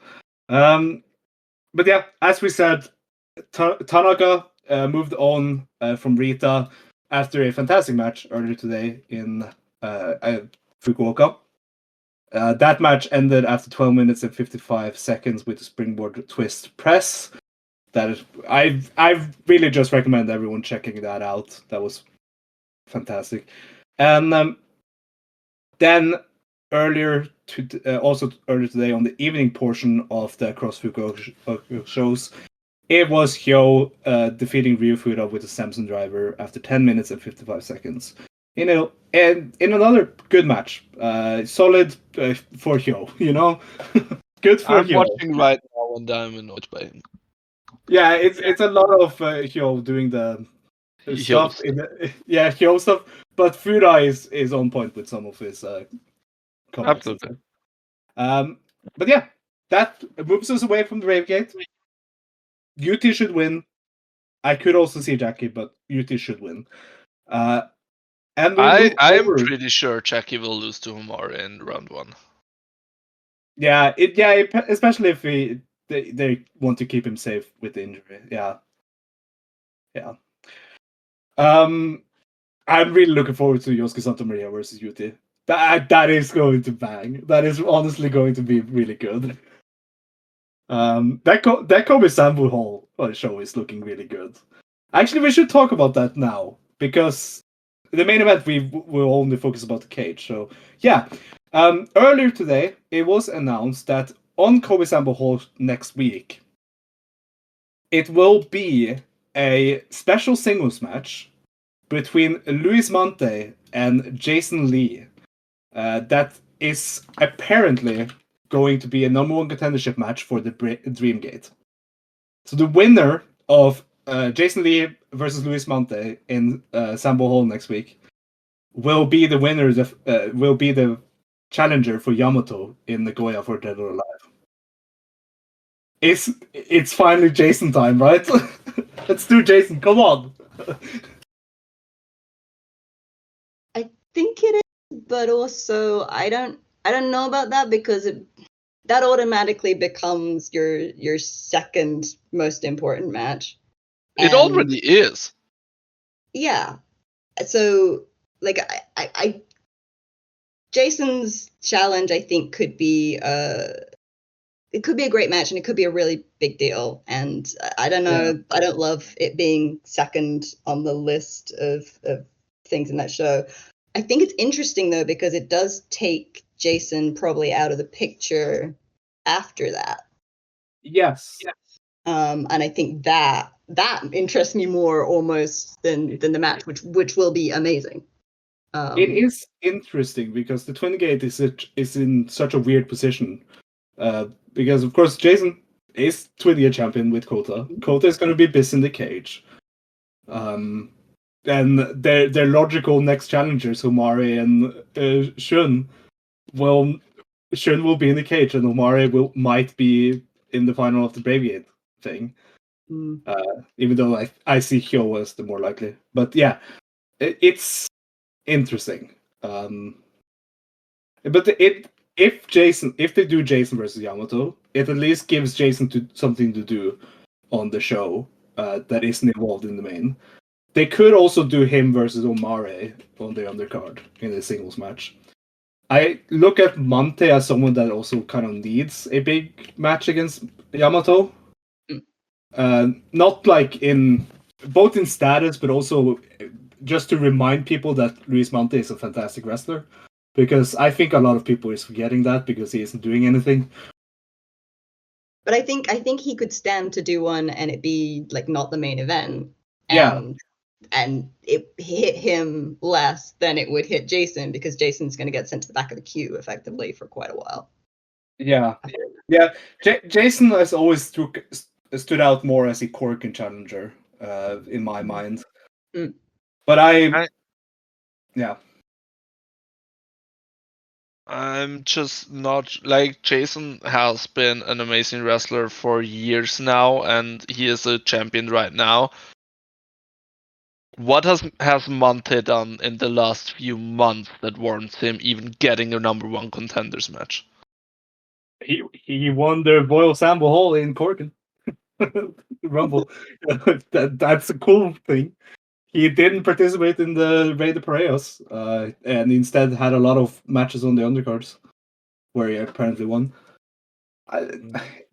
But yeah, as we said, Tanaka moved on from Rita after a fantastic match earlier today in Fukuoka. That match ended after 12 minutes and 55 seconds with a springboard twist press. I really just recommend everyone checking that out. That was fantastic. And then also earlier today on the evening portion of the Cross Fukuoka shows, it was Hyo defeating Ryu Fuda with a Samson driver after 10 minutes and 55 seconds. And in another good match. Solid for Hyo, Good for I'm Hyo. watching right now and I'm annoyed by him. Yeah, it's a lot of Hyo doing the stuff. Hyo stuff. But Fuda is on point with some of his comments. Absolutely. But yeah, that moves us away from the Rave Gate. UT should win. I could also see Jackie, but UT should win. And I am pretty sure Jackie will lose to Homare in round 1. Especially if they want to keep him safe with the injury. Yeah. I'm really looking forward to Yosuke Santamaria versus UT. That is going to bang. That is honestly going to be really good. That Kobe Sambu Hall show is looking really good. Actually, we should talk about that now, because the main event we will only focus about the cage. So yeah, earlier today it was announced that on Kobe Sambu Hall next week, it will be a special singles match between Luis Mante and Jason Lee. That is apparently going to be a number 1 contendership match for the DreamGate. So the winner of Jason Lee versus Luis Mante in Sambo Hall next week will be the winner. Will be the challenger for Yamato in Nagoya for Dead or Alive. It's finally Jason time, right? Let's do Jason. Come on. I think it is, but also I don't know about that, because that automatically becomes your second most important match. It already is. Yeah. So like I Jason's challenge, I think, could be it could be a great match, and it could be a really big deal. And I don't know, yeah. I don't love it being second on the list of things in that show. I think it's interesting though, because it does take Jason probably out of the picture after that. Yes. And I think that interests me more almost than the match, which will be amazing. It is interesting because the Twin Gate is in such a weird position. Because of course Jason is Twin Year champion with Kota. Kota is going to be busy in the cage. And their logical next challengers, Homare and Shun will be in the cage, and Homare might be in the final of the Brave Gate thing. Even though I see Hyo as the more likely. But yeah, it's interesting. But if they do Jason versus Yamato, it at least gives Jason something to do on the show that isn't involved in the main. They could also do him versus Homare on the undercard in a singles match. I look at Mante as someone that also kind of needs a big match against Yamato. Not like in both in status, but also just to remind people that Luis Mante is a fantastic wrestler. Because I think a lot of people is forgetting that because he isn't doing anything. But I think he could stand to do one and it be like not the main event. Yeah. And it hit him less than it would hit Jason because Jason's going to get sent to the back of the queue effectively for quite a while. Yeah. Jason has always stood out more as a Korakuen challenger in my mind. Mm. But yeah. I'm just not like Jason has been an amazing wrestler for years now, and he is a champion right now. What has Monte done in the last few months that warrants him even getting a number one contenders match? He won the Royal Sambo Hall in Korakuen. Rumble. That's a cool thing. He didn't participate in the Rey de Parejas, and instead had a lot of matches on the undercards, where he apparently won.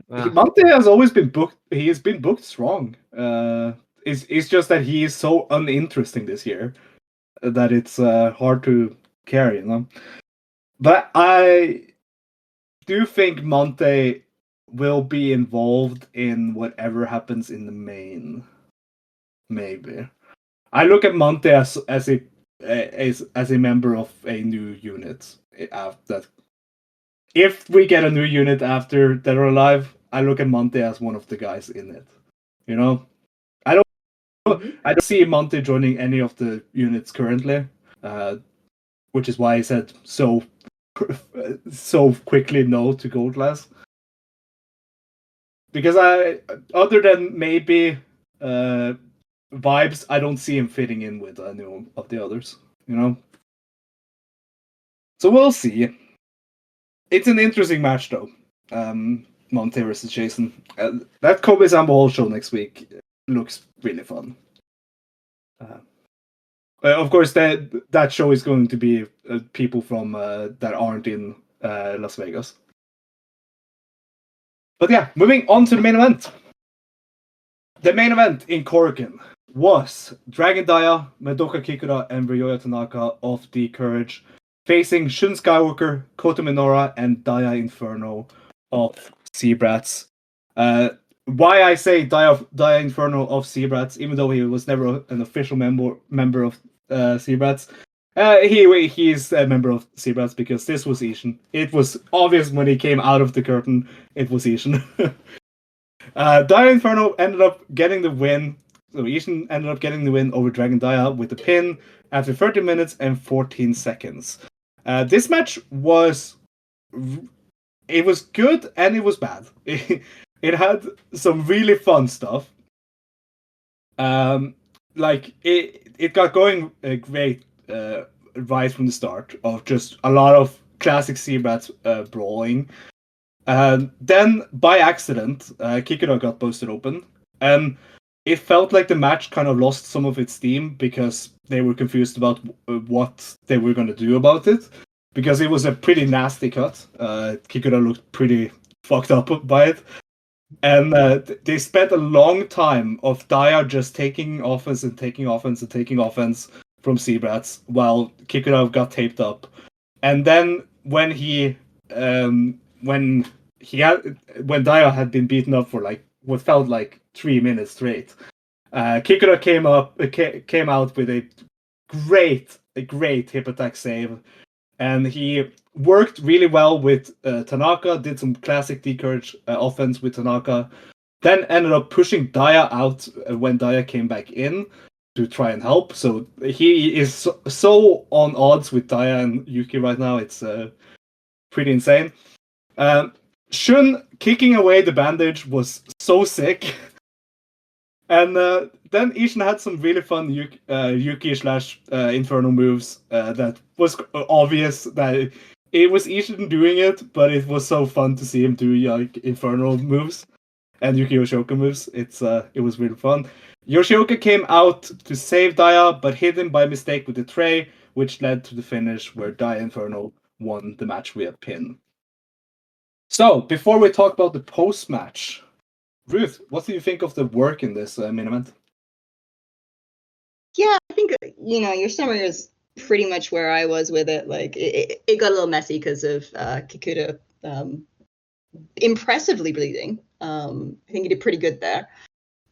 Monte has always been booked. He has been booked strong. It's just that he is so uninteresting this year that it's hard to carry, you know. But I do think Monte will be involved in whatever happens in the main. Maybe. I look at Monte as a member of a new unit. That if we get a new unit after Dead or Alive, I look at Monte as one of the guys in it. You know, I don't see Monte joining any of the units currently, which is why I said so quickly no to Gold Class. Because other than maybe Vibes, I don't see him fitting in with any of the others, you know? So we'll see. It's an interesting match, though. Monte versus Jason. That Kobe Sambo Hall show next week looks really fun. Of course, that show is going to be people from that aren't in Las Vegas. But yeah, moving on to the main event. The main event in Korakuen was Dragon Dia, Madoka Kikuta, and Ryoya Tanaka of The Courage facing Shun Skywalker, Kota Minoura, and Dia Inferno of Seabrats. Why I say Dia Inferno of Seabrats, even though he was never an official member of Seabrats, he's a member of Seabrats because this was Ishin. It was obvious when he came out of the curtain, it was Ishin. Dia Inferno ended up getting the win. So Ishin ended up getting the win over Dragon Dia with the pin after 30 minutes and 14 seconds. This match was good and it was bad. It had some really fun stuff. Like it got going great right from the start of just a lot of classic Seabrats brawling. Then, by accident, Kikuta got busted open, and it felt like the match kind of lost some of its steam because they were confused about what they were going to do about it, because it was a pretty nasty cut. Kikuta looked pretty fucked up by it, and they spent a long time of Dia just taking offense and taking offense and taking offense from Seabrats while Kikuta got taped up, and then when Dia had been beaten up for like what felt like 3 minutes straight, Kikuta came out with a great hip attack save, and he worked really well with Tanaka. Did some classic D-Courage offense with Tanaka, then ended up pushing Dia out when Dia came back in to try and help. So he is so on odds with Dia and Yuki right now. It's pretty insane. Shun kicking away the bandage was so sick. And then Ishin had some really fun Yuki / Inferno moves that was obvious that it was Ishin doing it, but it was so fun to see him do like Inferno moves and Yuki Yoshioka moves. It was really fun. Yoshioka came out to save Dia, but hit him by mistake with the tray, which led to the finish where Dia Inferno won the match via pin. So, before we talk about the post-match, Ruth, what do you think of the work in this main event? Yeah, I think your summary is pretty much where I was with it. Like it got a little messy because of Kikuta impressively bleeding. I think he did pretty good there.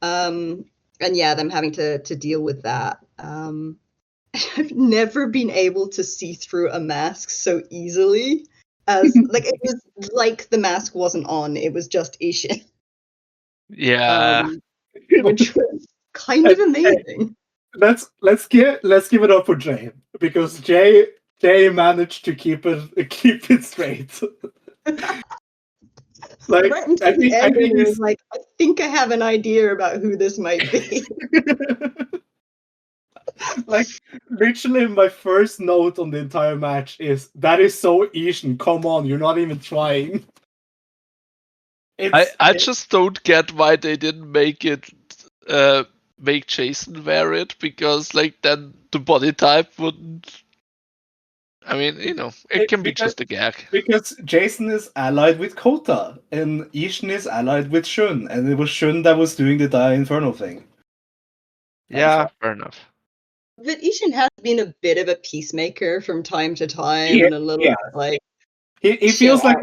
And yeah, them having to deal with that. I've never been able to see through a mask so easily as like it was like the mask wasn't on, it was just Ishin. Yeah. Which was kind of amazing. Let's give it up for Jay, because Jay managed to keep it straight. Like right until the end, it was like, I think I have an idea about who this might be. Like literally my first note on the entire match is, that is so Ishin, come on, you're not even trying. I just don't get why they didn't make Jason wear it, because like then the body type wouldn't. I mean, it can be just a gag. Because Jason is allied with Kota, and Ishin is allied with Shun, and it was Shun that was doing the Dia Inferno thing. Yeah, fair enough. But Ishin has been a bit of a peacemaker from time to time, and a little bit like he feels like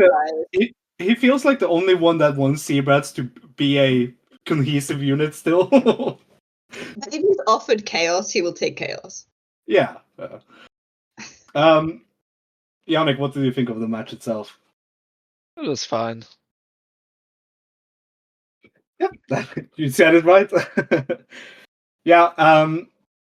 he feels like the only one that wants Seabrats to be a cohesive unit still. But if he's offered chaos, he will take chaos. Yeah. Yannik, what did you think of the match itself? It was fine. Yeah, you said it right. Yeah.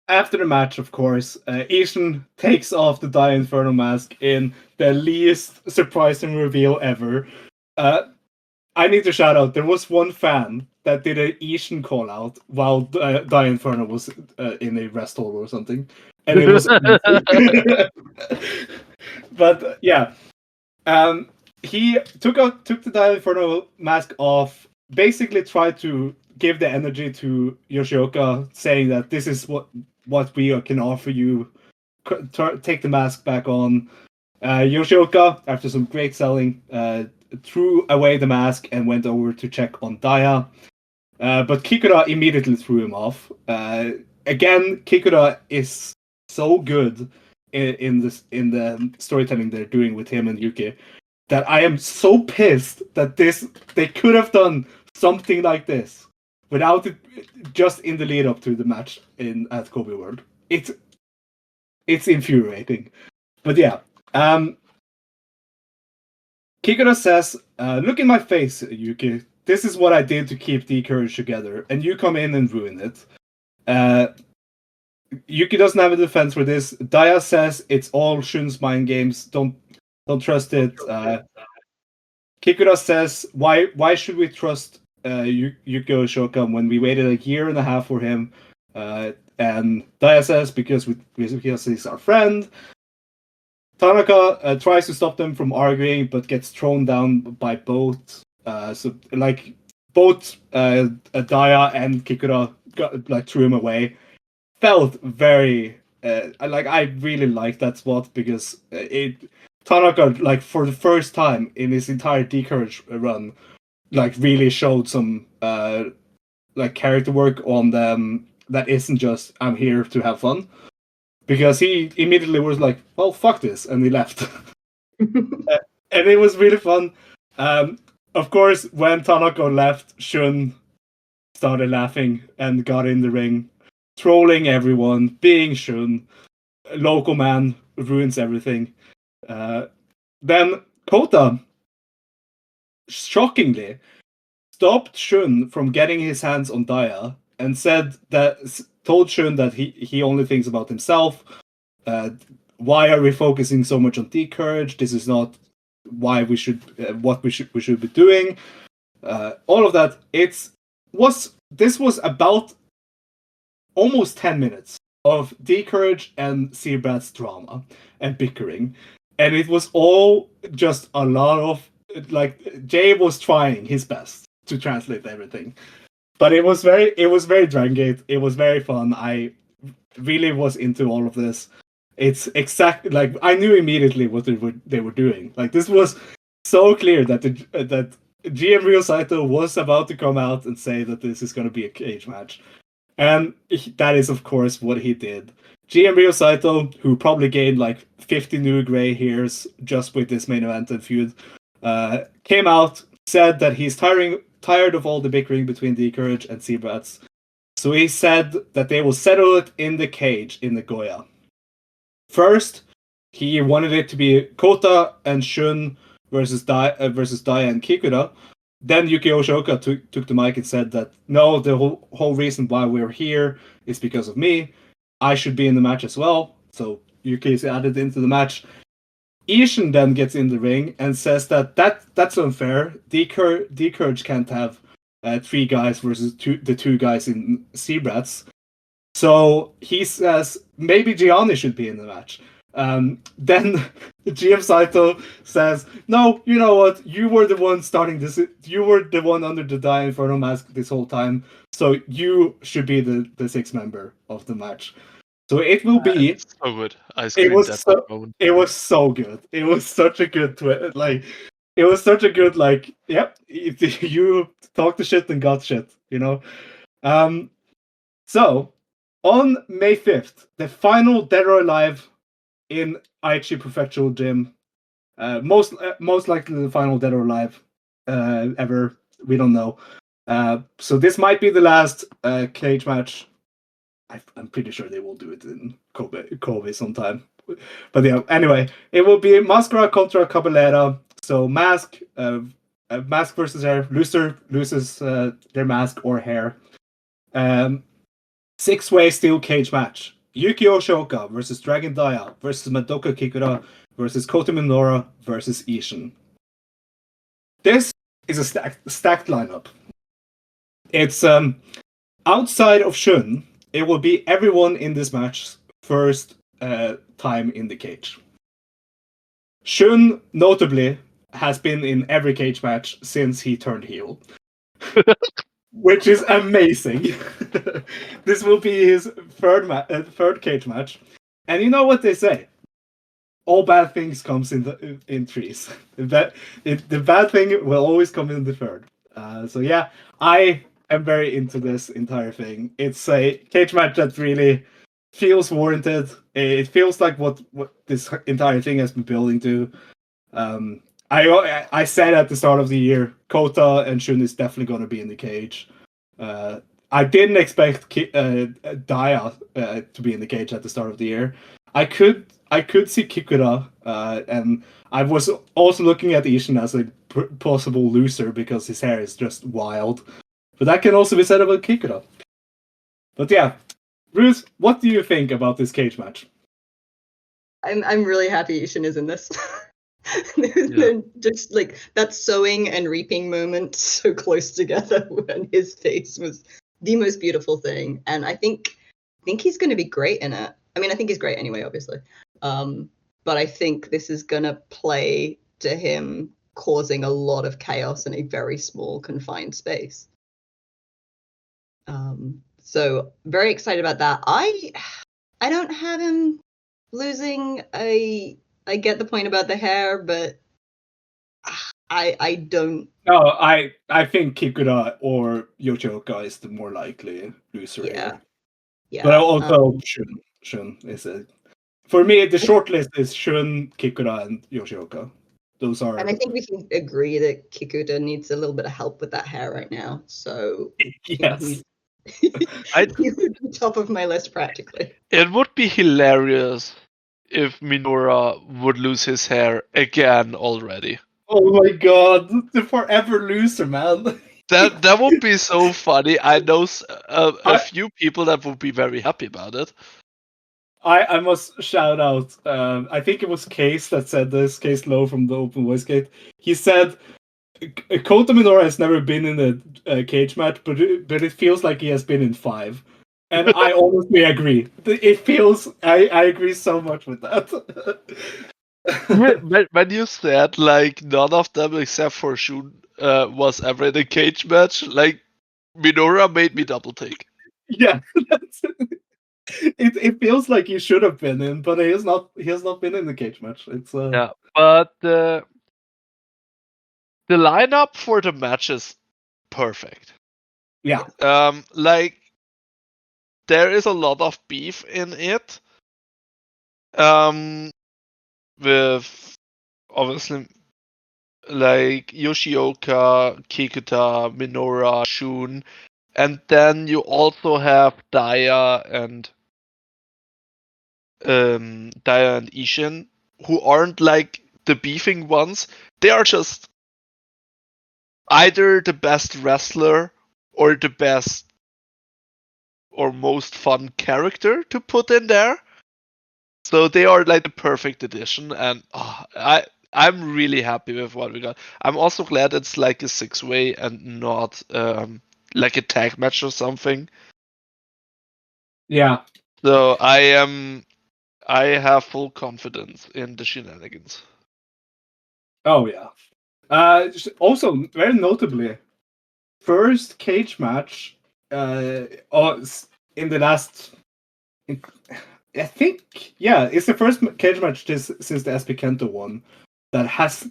After the match, of course, Ishin takes off the Dia Inferno mask in the least surprising reveal ever. I need to shout out, there was one fan that did an Ishin call out while Dia Inferno was in a rest hold or something. And it was but yeah. He took the Dia Inferno mask off, basically tried to give the energy to Yoshioka, saying that this is what we can offer you. Take the mask back on. Yoshioka, after some great selling, threw away the mask and went over to check on Dia. But Kikuta immediately threw him off. Again, Kikuta is so good in the storytelling they're doing with him and Yuki, that I am so pissed that they could have done something like this without it, just in the lead up to the match at Kobe World. It's infuriating. But yeah. Kikuta says, look in my face, Yuki. This is what I did to keep the courage together, and you come in and ruin it. Yuki doesn't have a defense for this. Dia says it's all Shun's mind games. Don't trust it. Kikuta says, why should we trust Yukio Shokan when we waited a year and a half for him? And Dia says, because he's our friend. Tanaka tries to stop them from arguing, but gets thrown down by both. So like both Dia and Kikuta threw him away. Felt very I really liked that spot, because Tanaka, for the first time in his entire D-Courage run, really showed some character work on them that isn't just, I'm here to have fun. Because he immediately was like, well, fuck this, and he left. And it was really fun. Of course, when Tanaka left, Shun started laughing and got in the ring, trolling everyone, being Shun. Local man ruins everything. Then Kota, shockingly, stopped Shun from getting his hands on Dia and told Shun that he only thinks about himself. Why are we focusing so much on D-Courage? This is not why we should be doing. All of that. This was about almost 10 minutes of D-Courage and Seabrat's drama and bickering, and it was all just a lot of Jay was trying his best to translate everything, but it was very DragonGate. It was very fun. I really was into all of this. It's exactly I knew immediately what they were doing. This was so clear that GM Ryo Saito was about to come out and say that this is going to be a cage match. And that is, of course, what he did. GM Ryo Saito, who probably gained like 50 new gray hairs just with this main event and feud, came out, said that he's tired of all the bickering between the Courage and Seabrats. So he said that they will settle it in the cage in Nagoya. First, he wanted it to be Kota and Shun versus Dai and Kikuta. Then Yuki Oshoka took the mic and said that no, the whole reason why we're here is because of me. I should be in the match as well. So Yuki is added into the match. Ishin then gets in the ring and says that's unfair. D-Courage can't have 3 guys versus the 2 guys in Seabrats. So he says maybe Gianni should be in the match. Then GM Saito says, no, you know what? You were the one starting this. You were the one under the Die Inferno mask this whole time. So you should be the 6th member of the match. So it will be so good. It was so good. It was such a good twist. Like, it was such a good, like, yep, you talk the shit and got shit, you know? So, on May 5th, the final Dead or Alive in Aichi Prefectural Gym, most likely the final Dead or Alive ever. We don't know. So this might be the last cage match. I'm pretty sure they will do it in Kobe sometime. But yeah, anyway, it will be Mascara contra Caballera. So mask versus hair. Loser loses their mask or hair. 6-way steel cage match. Yuki Oshoka versus Dragon Daya versus Madoka Kikuta versus Kota Minoura versus Ishin. This is a stacked lineup. It's outside of Shun. It will be everyone in this match first time in the cage. Shun, notably, has been in every cage match since he turned heel. Which is amazing. This will be his third cage match. And you know what they say? All bad things comes in threes. The bad thing will always come in the third. So yeah, I am very into this entire thing. It's a cage match that really feels warranted. It feels like what this entire thing has been building to. I said at the start of the year, Kota and Shun is definitely going to be in the cage. I didn't expect Daya to be in the cage at the start of the year. I could see Kikuta, and I was also looking at Ishin as a possible loser because his hair is just wild. But that can also be said about Kikuta. But yeah, Ruth, what do you think about this cage match? I'm really happy Ishin is in this. Just like that sowing and reaping moment so close together when his face was the most beautiful thing, and I think he's going to be great in it. I mean, I think he's great anyway, obviously, but I think this is going to play to him causing a lot of chaos in a very small confined space. So very excited about that. I don't have him losing. I get the point about the hair, but I don't. No, I think Kikuta or Yoshioka is the more likely loser. Yeah. But also Shun is a. For me, the short list is Shun, Kikuta, and Yoshioka. Those are. And I think we can agree that Kikuta needs a little bit of help with that hair right now. So yes. he would be top of my list practically. It would be hilarious if Minoura would lose his hair again already. Oh my god, the forever loser, man. That would be so funny. I know a few people that would be very happy about it. I must shout out, I think it was Case that said this, Case Low from the Open Voice Gate. He said, Kota Minoura has never been in a cage match, but it feels like he has been in 5. And I honestly agree. It feels, I agree so much with that. When you said, like, none of them except for Shun was ever in a cage match, like, Minoura made me double take. Yeah, it feels like he should have been in, but he has not been in the cage match. It's yeah, but the the lineup for the match is perfect. Yeah. Like there is a lot of beef in it. With obviously like Yoshioka, Kikuta, Minora, Shun, and then you also have Daya and Ishin, who aren't like the beefing ones. They are just either the best wrestler or the best or most fun character to put in there. So they are like the perfect addition, and I'm really happy with what we got. I'm also glad it's like a 6-way and not like a tag match or something. Yeah. So I have full confidence in the shenanigans. Oh yeah. Also, very notably, first cage match in the last. I think it's the first cage match since the SP Kento one that has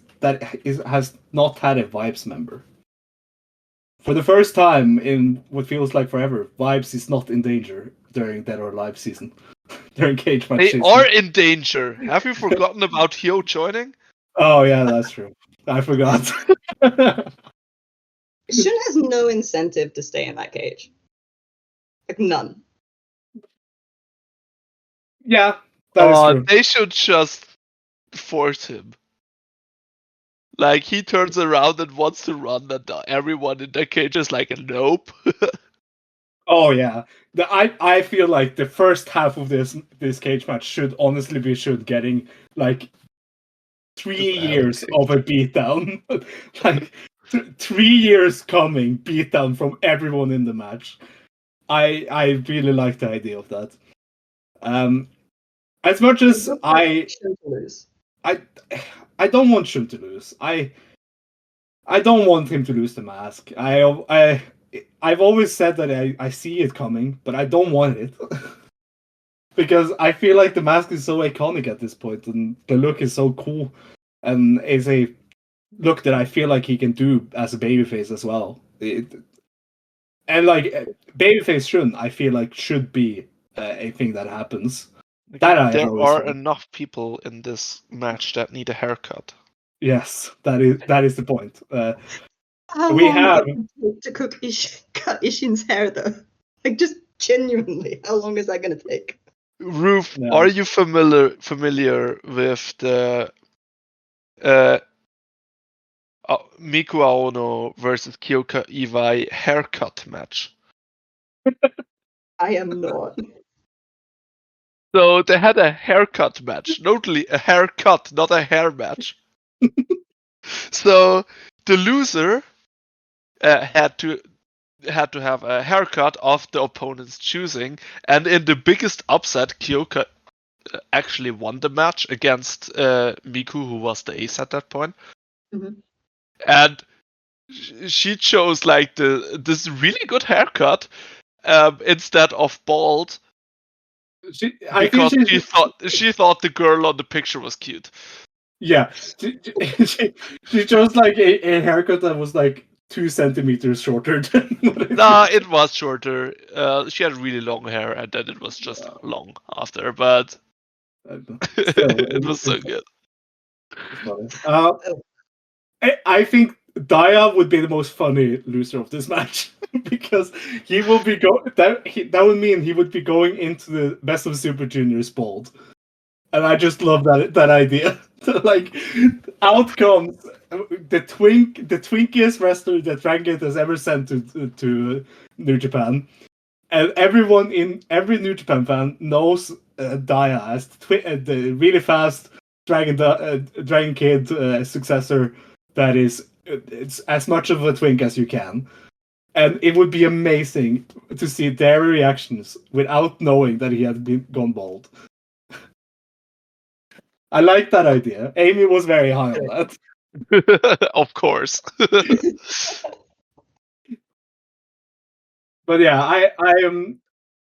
not had a Vibes member. For the first time in what feels like forever, Vibes is not in danger during Dead or Alive season. During cage match They season. are in danger. Have you forgotten about Hyo joining? Oh yeah, that's true. I forgot. Shun has no incentive to stay in that cage. Like none. Yeah, that is true. They should just force him. Like he turns around and wants to run, and everyone in the cage is like, nope. Oh yeah, I feel like the first half of this cage match should honestly be Shun getting like 3 years of a beatdown, like 3 years coming beatdown from everyone in the match. I really like the idea of that. As much as Shun to lose. I don't want Shun to lose. I don't want him to lose the mask. I've always said that I see it coming, but I don't want it. Because I feel like the mask is so iconic at this point, and the look is so cool, and is a look that I feel like he can do as a babyface as well. And like babyface Shun, I feel like should be a thing that happens. That I always are say. enough people in this match that need a haircut. Yes, that is the point. How We long have- is it to cut Ishin's hair though? Like just genuinely, how long is that gonna take? Ruth, No. are you familiar with the Miku Aono versus Kyoka Iwai haircut match? I am not. So they had a haircut match, notably a haircut, not a hair match. So the loser had to have a haircut of the opponent's choosing, and in the biggest upset, Kyoka actually won the match against Miku, who was the ace at that point. Mhm. And she chose like this really good haircut instead of bald because she thought the girl on the picture was cute. Yeah, she chose like a haircut that was like 2 centimeters shorter than what Nah, it was shorter. She had really long hair, and then it was just long after. But it was so good. I think Daya would be the most funny loser of this match because he will be that would mean he would be going into the Best of Super Juniors bald, and I just love that idea. Like, out comes the twinkiest wrestler that DragonGate has ever sent to New Japan, and everyone in every New Japan fan knows Daya as the really fast Dragon Kid successor. That is, it's as much of a twink as you can, and it would be amazing to see their reactions without knowing that he had gone bald. I like that idea. Amy was very high on that. Of course. But yeah,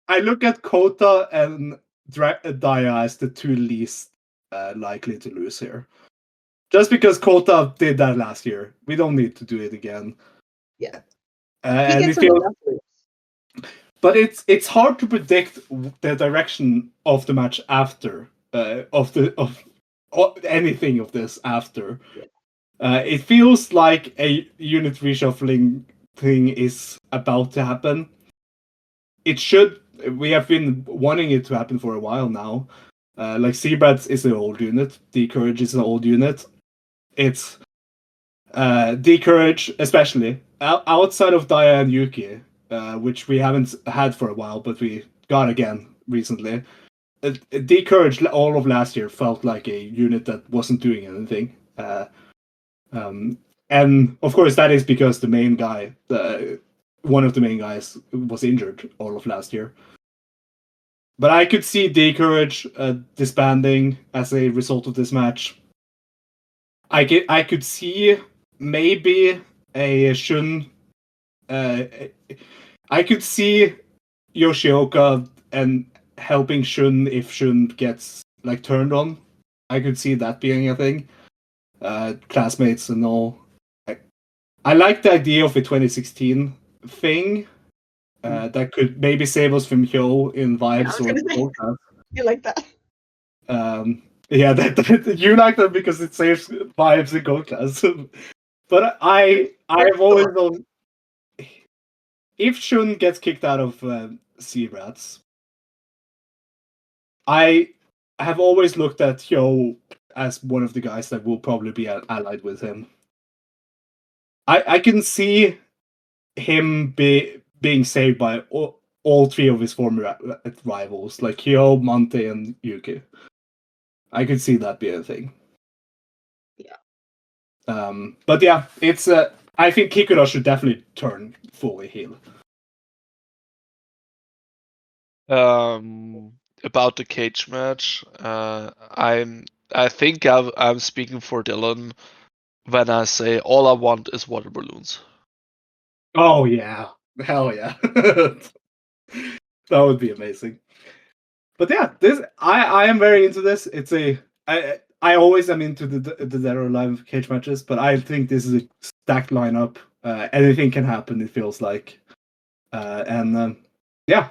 I look at Kota and Daya as the two least likely to lose here. Just because Kota did that last year, we don't need to do it again. Yeah. And gets it feels, enough loops. but it's hard to predict the direction of the match after of anything of this after. Yeah. It feels like a unit reshuffling thing is about to happen. It should. We have been wanting it to happen for a while now. Like Seabrats is an old unit. D-Courage is an old unit. It's D-Courage, especially outside of Daya and Yuki, which we haven't had for a while, but we got again recently. D-Courage all of last year felt like a unit that wasn't doing anything. And of course, that is because the main guy, one of the main guys, was injured all of last year. But I could see D-Courage disbanding as a result of this match. I could see maybe a Shun. I could see Yoshioka and helping Shun if Shun gets like turned on. I could see that being a thing. Classmates and all. I like the idea of a 2016 thing that could maybe save us from Hyo in vibes or Gold. You like that? Yeah, that you like that because it saves vibes in Gold Class. But I've always known if Shun gets kicked out of Seabrats, I have always looked at Hyo as one of the guys that will probably be allied with him. I can see him being saved by all three of his former rivals, like Hyo, Monte, and Yuki. I could see that being a thing. Yeah. But yeah, it's I think Kikuta should definitely turn fully heel. About the cage match, I think I'm speaking for Dylan when I say all I want is water balloons. Oh yeah, hell yeah, that would be amazing. But yeah, this I am very into this. It's I always am into the Dead or Alive cage matches, but I think this is a stacked lineup. Anything can happen. It feels like, and yeah.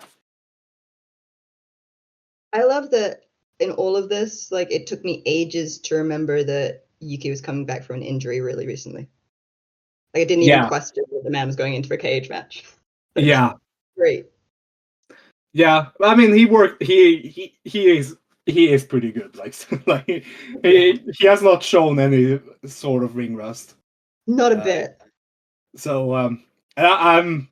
I love that in all of this, like it took me ages to remember that Yuki was coming back from an injury really recently. Like I didn't even question that the man was going into a cage match. Yeah. Great. Yeah, I mean, he worked. He is pretty good. Like he has not shown any sort of ring rust. Not a bit. So and I'm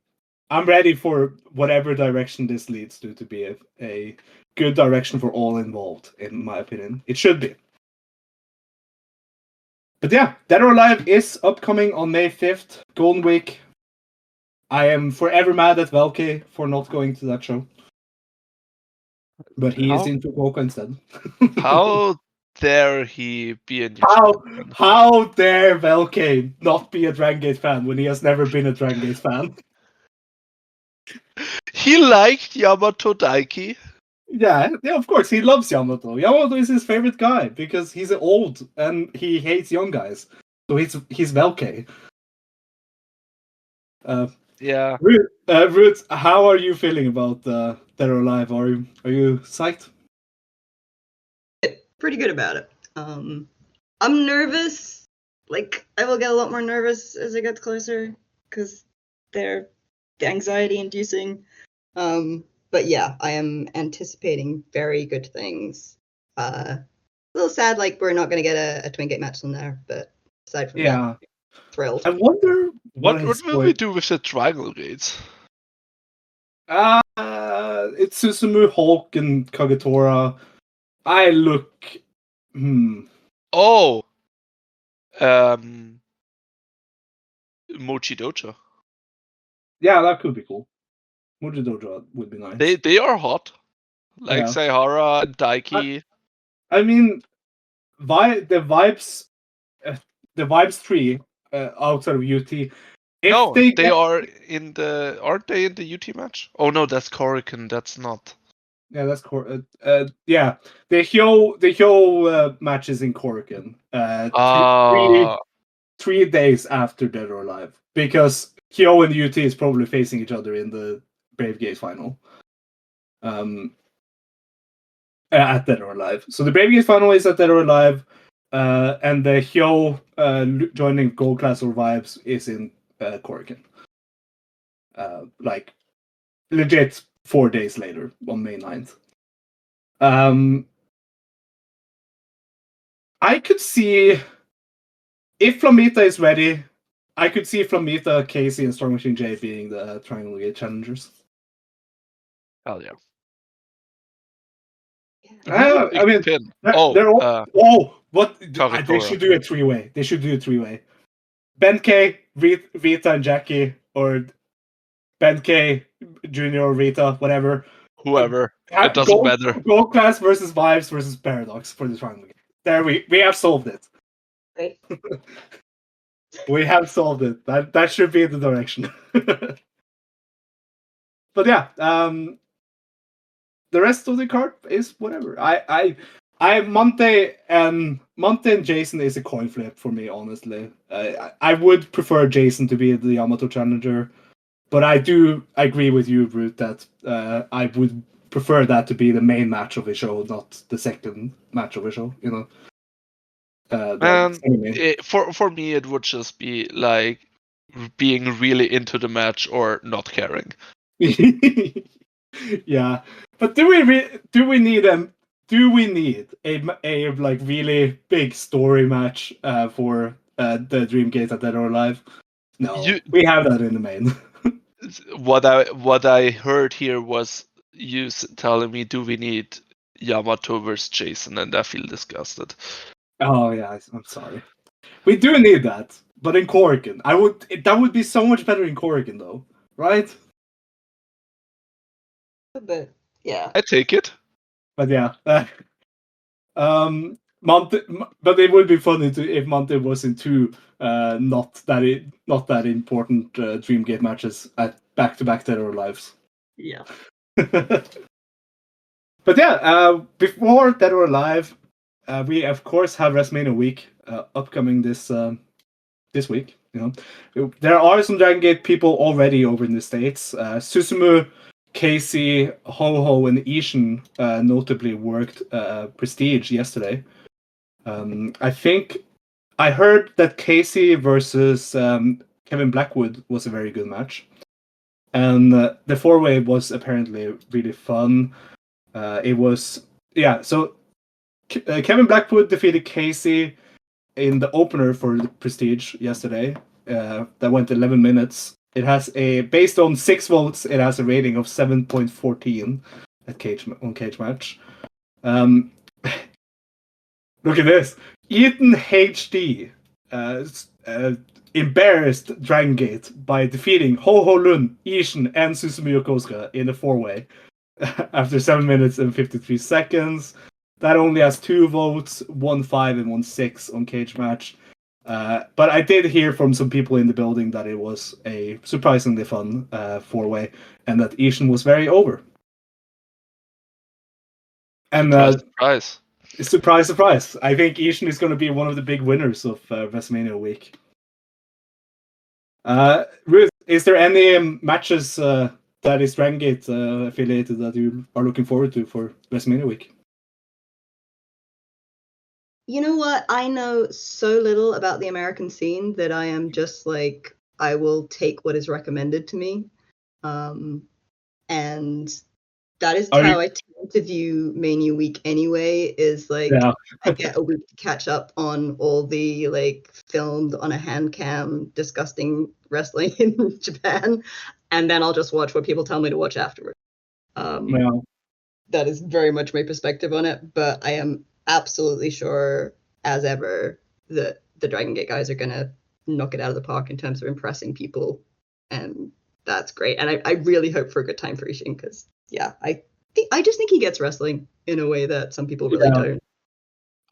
ready for whatever direction this leads to be a good direction for all involved. In my opinion, it should be. But yeah, Dead or Alive is upcoming on May 5th, Golden Week. I am forever mad at Valky for not going to that show. But he is in Fukuoka instead. How dare he be in How dare Valky not be a DragonGate fan when he has never been a DragonGate fan? He liked Yamato Daiki. Yeah, of course, he loves Yamato. Yamato is his favorite guy because he's old and he hates young guys. So he's Valky. Yeah. Ruth, how are you feeling about Dead or Alive? Are you psyched? Pretty good about it. I'm nervous. Like I will get a lot more nervous as it gets closer because they're anxiety-inducing. But yeah, I am anticipating very good things. A little sad, like we're not going to get a Twin Gate match in there, but aside from that, thrilled. I wonder what will we do with the Triangle Gates? It's Susumu, Hulk, and Kagetora. I look. Oh. Mochi Dojo. Yeah, that could be cool. Mochi Dojo would be nice. They are hot. Like Saihara and Daiki. I mean, the vibes tree outside of UT. They are in the. Aren't they in the UT match? Oh no, that's Korakuen. That's not. Yeah, that's yeah. The Hyo match is in Korakuen. Ah, 3 days after Dead or Alive, because Hyo and UT is probably facing each other in the Brave Gate final. At Dead or Alive. So the Brave Gate final is at Dead or Alive, and the Hyo joining Gold Class or Vibes is in Korakuen. Like legit 4 days later on May 9th. I could see if Flamita is ready. I could see Flamita, Casey, and Storm Machine J being the Triangle Gate challengers. hell yeah. I mean, Pin. they're all. What Kagetora. they should do a 3-way. They should do a 3-way. Ben K, Rita, and Jackie, or Ben K, Junior, or Rita, whatever. Whoever. It doesn't matter. Gold Class versus Vibes versus Paradox for the Triangle Gate. There we have solved it. Great. We have solved it. That should be the direction. But yeah, the rest of the card is whatever. Monte and Jason is a coin flip for me, honestly. I would prefer Jason to be the Yamato challenger, but I do agree with you, Ruth, that I would prefer that to be the main match of a show, not the second match of a show. You know. For me, it would just be like being really into the match or not caring. Yeah, but do we need a like really big story match for the DreamGate at Dead or Alive? No, we have that in the main. What I heard here was you telling me, do we need Yamato versus Jason, and I feel disgusted. Oh yeah, I'm sorry. We do need that, but in Korakuen, that would be so much better in Korakuen, though, right? But yeah, I take it. But yeah, Monte, but it would be funny if Monte was in two not that important DreamGate matches at back-to-back Dead or Alives. Yeah. But yeah, before Dead or Alive, we of course have WrestleMania week upcoming this week. You know, there are some DragonGate people already over in the States. Susumu, Casey, Ho-Ho, and Ishin notably worked Prestige yesterday. I think I heard that Casey versus Kevin Blackwood was a very good match. And the four-way was apparently really fun. It was, yeah, so Kevin Blackwood defeated Casey in the opener for the Prestige yesterday. That went 11 minutes. It has based on 6 votes, it has a rating of 7.14 at Cage Match. Look at this. Eaton HD embarrassed DragonGate by defeating Ho-Ho Lun, Ishin, and Susumu Yokosuka in a 4-way after 7 minutes and 53 seconds. That only has 2 votes, 1-5 and 1-6 on Cage Match. But I did hear from some people in the building that it was a surprisingly fun 4-way, and that Ishin was very over. And surprise, surprise! I think Ishin is going to be one of the big winners of WrestleMania week. Ruth, is there any matches that is DragonGate affiliated that you are looking forward to for WrestleMania week? You know what? I know so little about the American scene that I am just like, I will take what is recommended to me. And that is how I tend to view Mania week anyway, is like, I get a week to catch up on all the like filmed on a hand cam disgusting wrestling in Japan, and then I'll just watch what people tell me to watch afterwards. That is very much my perspective on it, but I am absolutely sure, as ever, that the DragonGate guys are going to knock it out of the park in terms of impressing people, and that's great. And I really hope for a good time for Ishin, because, yeah, I just think he gets wrestling in a way that some people really don't.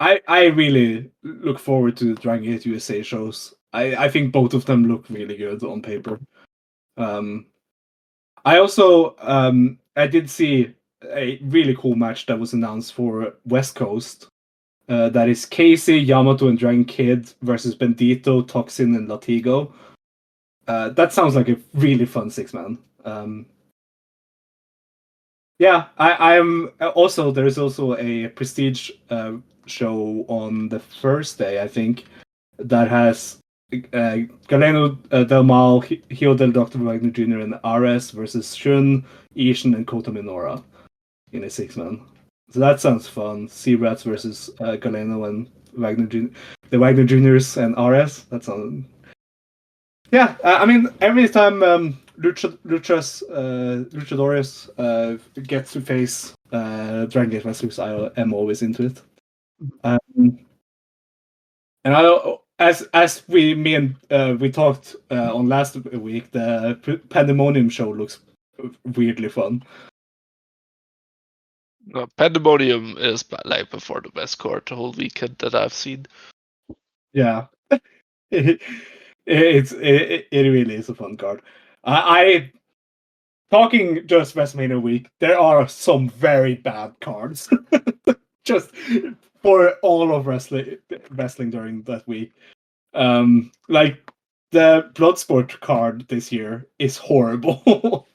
I really look forward to the DragonGate USA shows. I think both of them look really good on paper. I also I did see a really cool match that was announced for West Coast. That is Casey, YAMATO, and Dragon Kid versus Bendito, Toxin, and Latigo. That sounds like a really fun 6-man. Yeah, I am also. There's also a Prestige show on the first day, I think, that has Galeno Del Mal, Hio del Dr. Wagner Jr. and RS versus Shun, Ishin, and Kota Minora in a 6-man. So that sounds fun. Sea Rats versus Galeno and Wagner Jr. The Wagner Juniors and RS. That sounds. Yeah, I mean, every time Luchadores gets to face DragonGate wrestlers, I am always into it. And I don't, as we talked on last week, the Pandemonium show looks weirdly fun. Pandemonium is like before the best card the whole weekend that I've seen. Yeah, it really is a fun card. I talking just WrestleMania week, there are some very bad cards just for all of wrestling during that week. Like the Bloodsport card this year is horrible.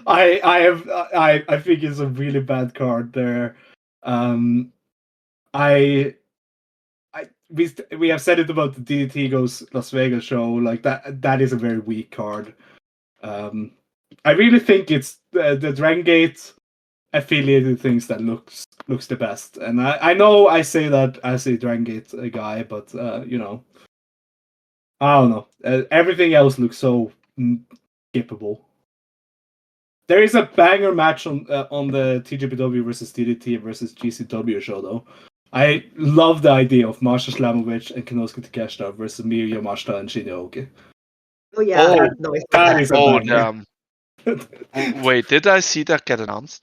I think it's a really bad card there. We have said it about the DDT Goes Las Vegas show. Like that is a very weak card. I really think it's the DragonGate affiliated things that looks the best. And I know I say that as a DragonGate guy, but you know, I don't know. Everything else looks so skippable. There is a banger match on the TJPW versus DDT versus GCW show though. I love the idea of Masha Slamovich and Kinosuke Takeshita versus Miyu Yamashita and Shinya Oki. Oh yeah, that is a banger. Wait, did I see that get announced?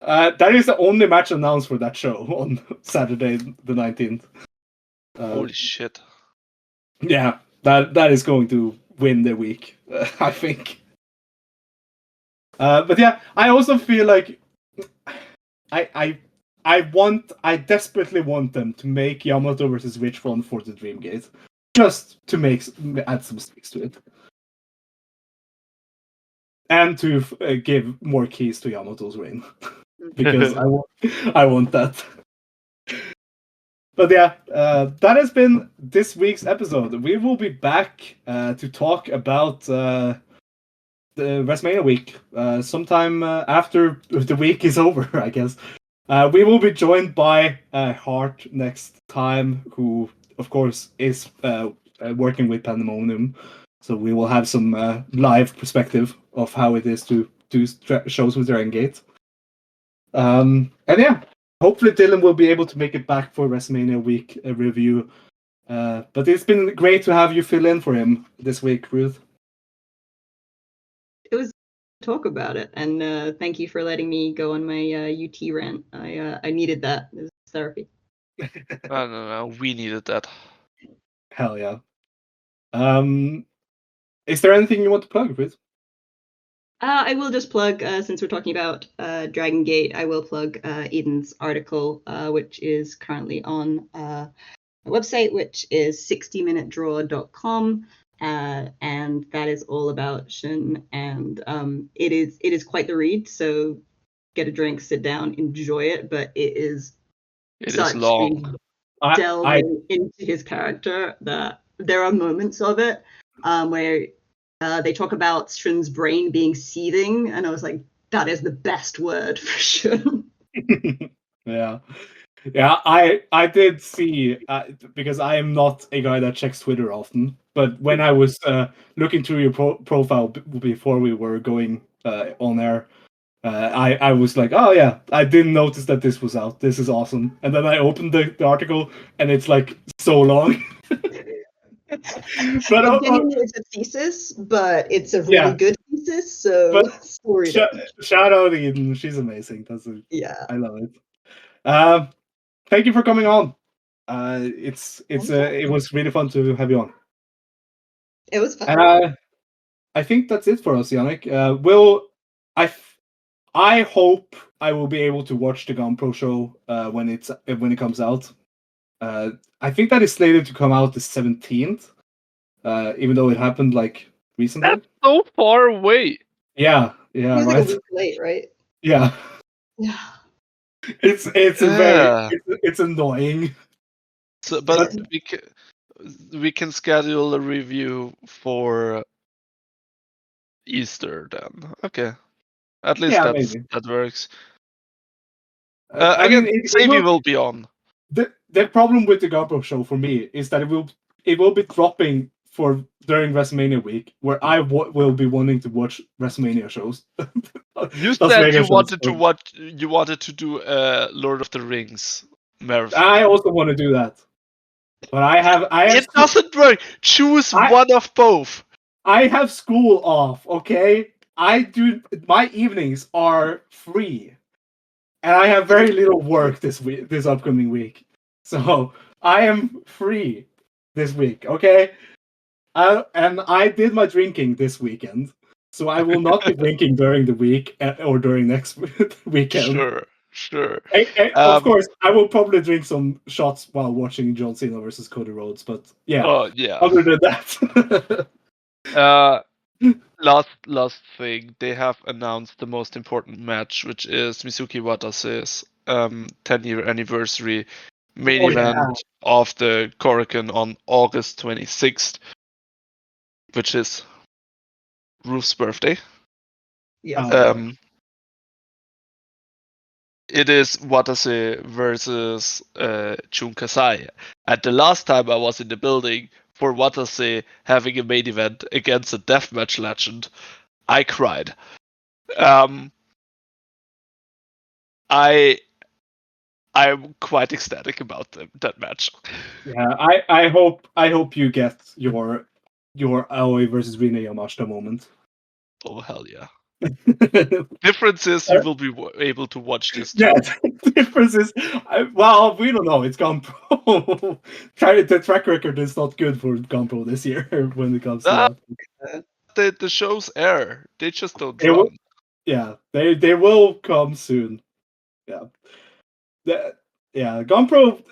That is the only match announced for that show on Saturday the 19th. Holy shit. Yeah, that is going to win the week, I think. But yeah, I also feel like I desperately want them to make Yamato versus Witchfront for the DreamGate, just to add some stakes to it, and to give more keys to Yamato's reign, because I want that. But yeah, that has been this week's episode. We will be back to talk about the WrestleMania week sometime after the week is over, I guess. We will be joined by Hart next time, who, of course, is working with Pandemonium. So we will have some live perspective of how it is to do shows with DragonGate. And yeah, hopefully Dylan will be able to make it back for WrestleMania week review. But it's been great to have you fill in for him this week, Ruth. It was talk about it, and thank you for letting me go on my UT rant. I needed that as therapy. No, we needed that. Hell yeah. Is there anything you want to plug, Ruth? I will just plug, since we're talking about DragonGate, I will plug Eden's article, which is currently on my website, which is 60minutedraw.com. And that is all about Shin, and it is quite the read. So get a drink, sit down, enjoy it. But it is long. Delving into his character that there are moments of it where they talk about Shin's brain being seething, and I was like, that is the best word for Shin. Yeah. I did see because I am not a guy that checks Twitter often, but when I was looking through your profile before we were going on air, I was like, oh yeah, I didn't notice that this was out. This is awesome. And then I opened the article, and it's like so long. But it's a thesis, but it's a really good thesis. So shout out Eden, she's amazing. I love it. Thank you for coming on. It was really fun to have you on. It was fun. And I think that's it for us, Yannik. I hope I will be able to watch the GunPro show when it comes out. I think that is slated to come out the 17th, even though it happened like recently. That's so far away. Yeah, It was like right. a week late, right? Yeah, Yeah. it's Yeah. it's annoying. So, but Yeah. we can schedule a review for Easter then. Okay, at least Yeah, maybe. that works. I Again, mean, Savvy will be on. the problem with the GoPro show for me is that it will be dropping for during WrestleMania week, where I will be wanting to watch WrestleMania shows. You Las said Vegas you shows. wanted to watch. You wanted to do Lord of the Rings marathon. I also want to do that, but I have It doesn't work. Choose one of both. I have school off. Okay, my evenings are free, and I have very little work this upcoming week, so I am free this week. Okay. And I did my drinking this weekend, so I will not be drinking during the week or during next weekend. Sure. Of course, I will probably drink some shots while watching John Cena versus Cody Rhodes, but yeah. Oh yeah. Other than that, Last thing, they have announced the most important match, which is Mizuki Watase's 10-year anniversary main event of the Korakuen on August 26th, which is Ruth's birthday. Yeah. It is Watase versus Chun Kasai. And the last time I was in the building for Watase having a main event against a deathmatch legend, I cried. I'm quite ecstatic about that match. yeah, I hope you get your Aoi versus Rina Yamashita moment. Oh hell yeah! Difference is you will be able to watch this too. Yeah, the difference is, well, we don't know. It's GunPro. The track record is not good for GunPro this year when it comes to that. The shows air. They just don't They run. will, yeah, they will come soon. Yeah, GunPro.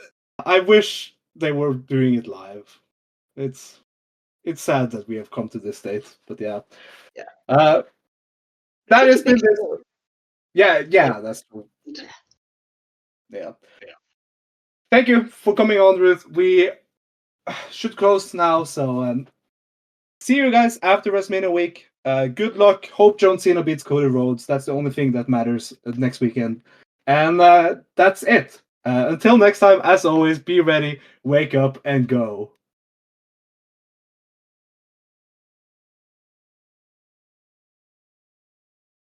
I wish they were doing it live. It's sad that we have come to this state, but yeah. That has been this. Yeah, that's true. Yeah. Thank you for coming on, Ruth. We should close now, so see you guys after WrestleMania week. Good luck. Hope John Cena beats Cody Rhodes. That's the only thing that matters next weekend. And that's it. Until next time, as always, be ready, wake up, and go.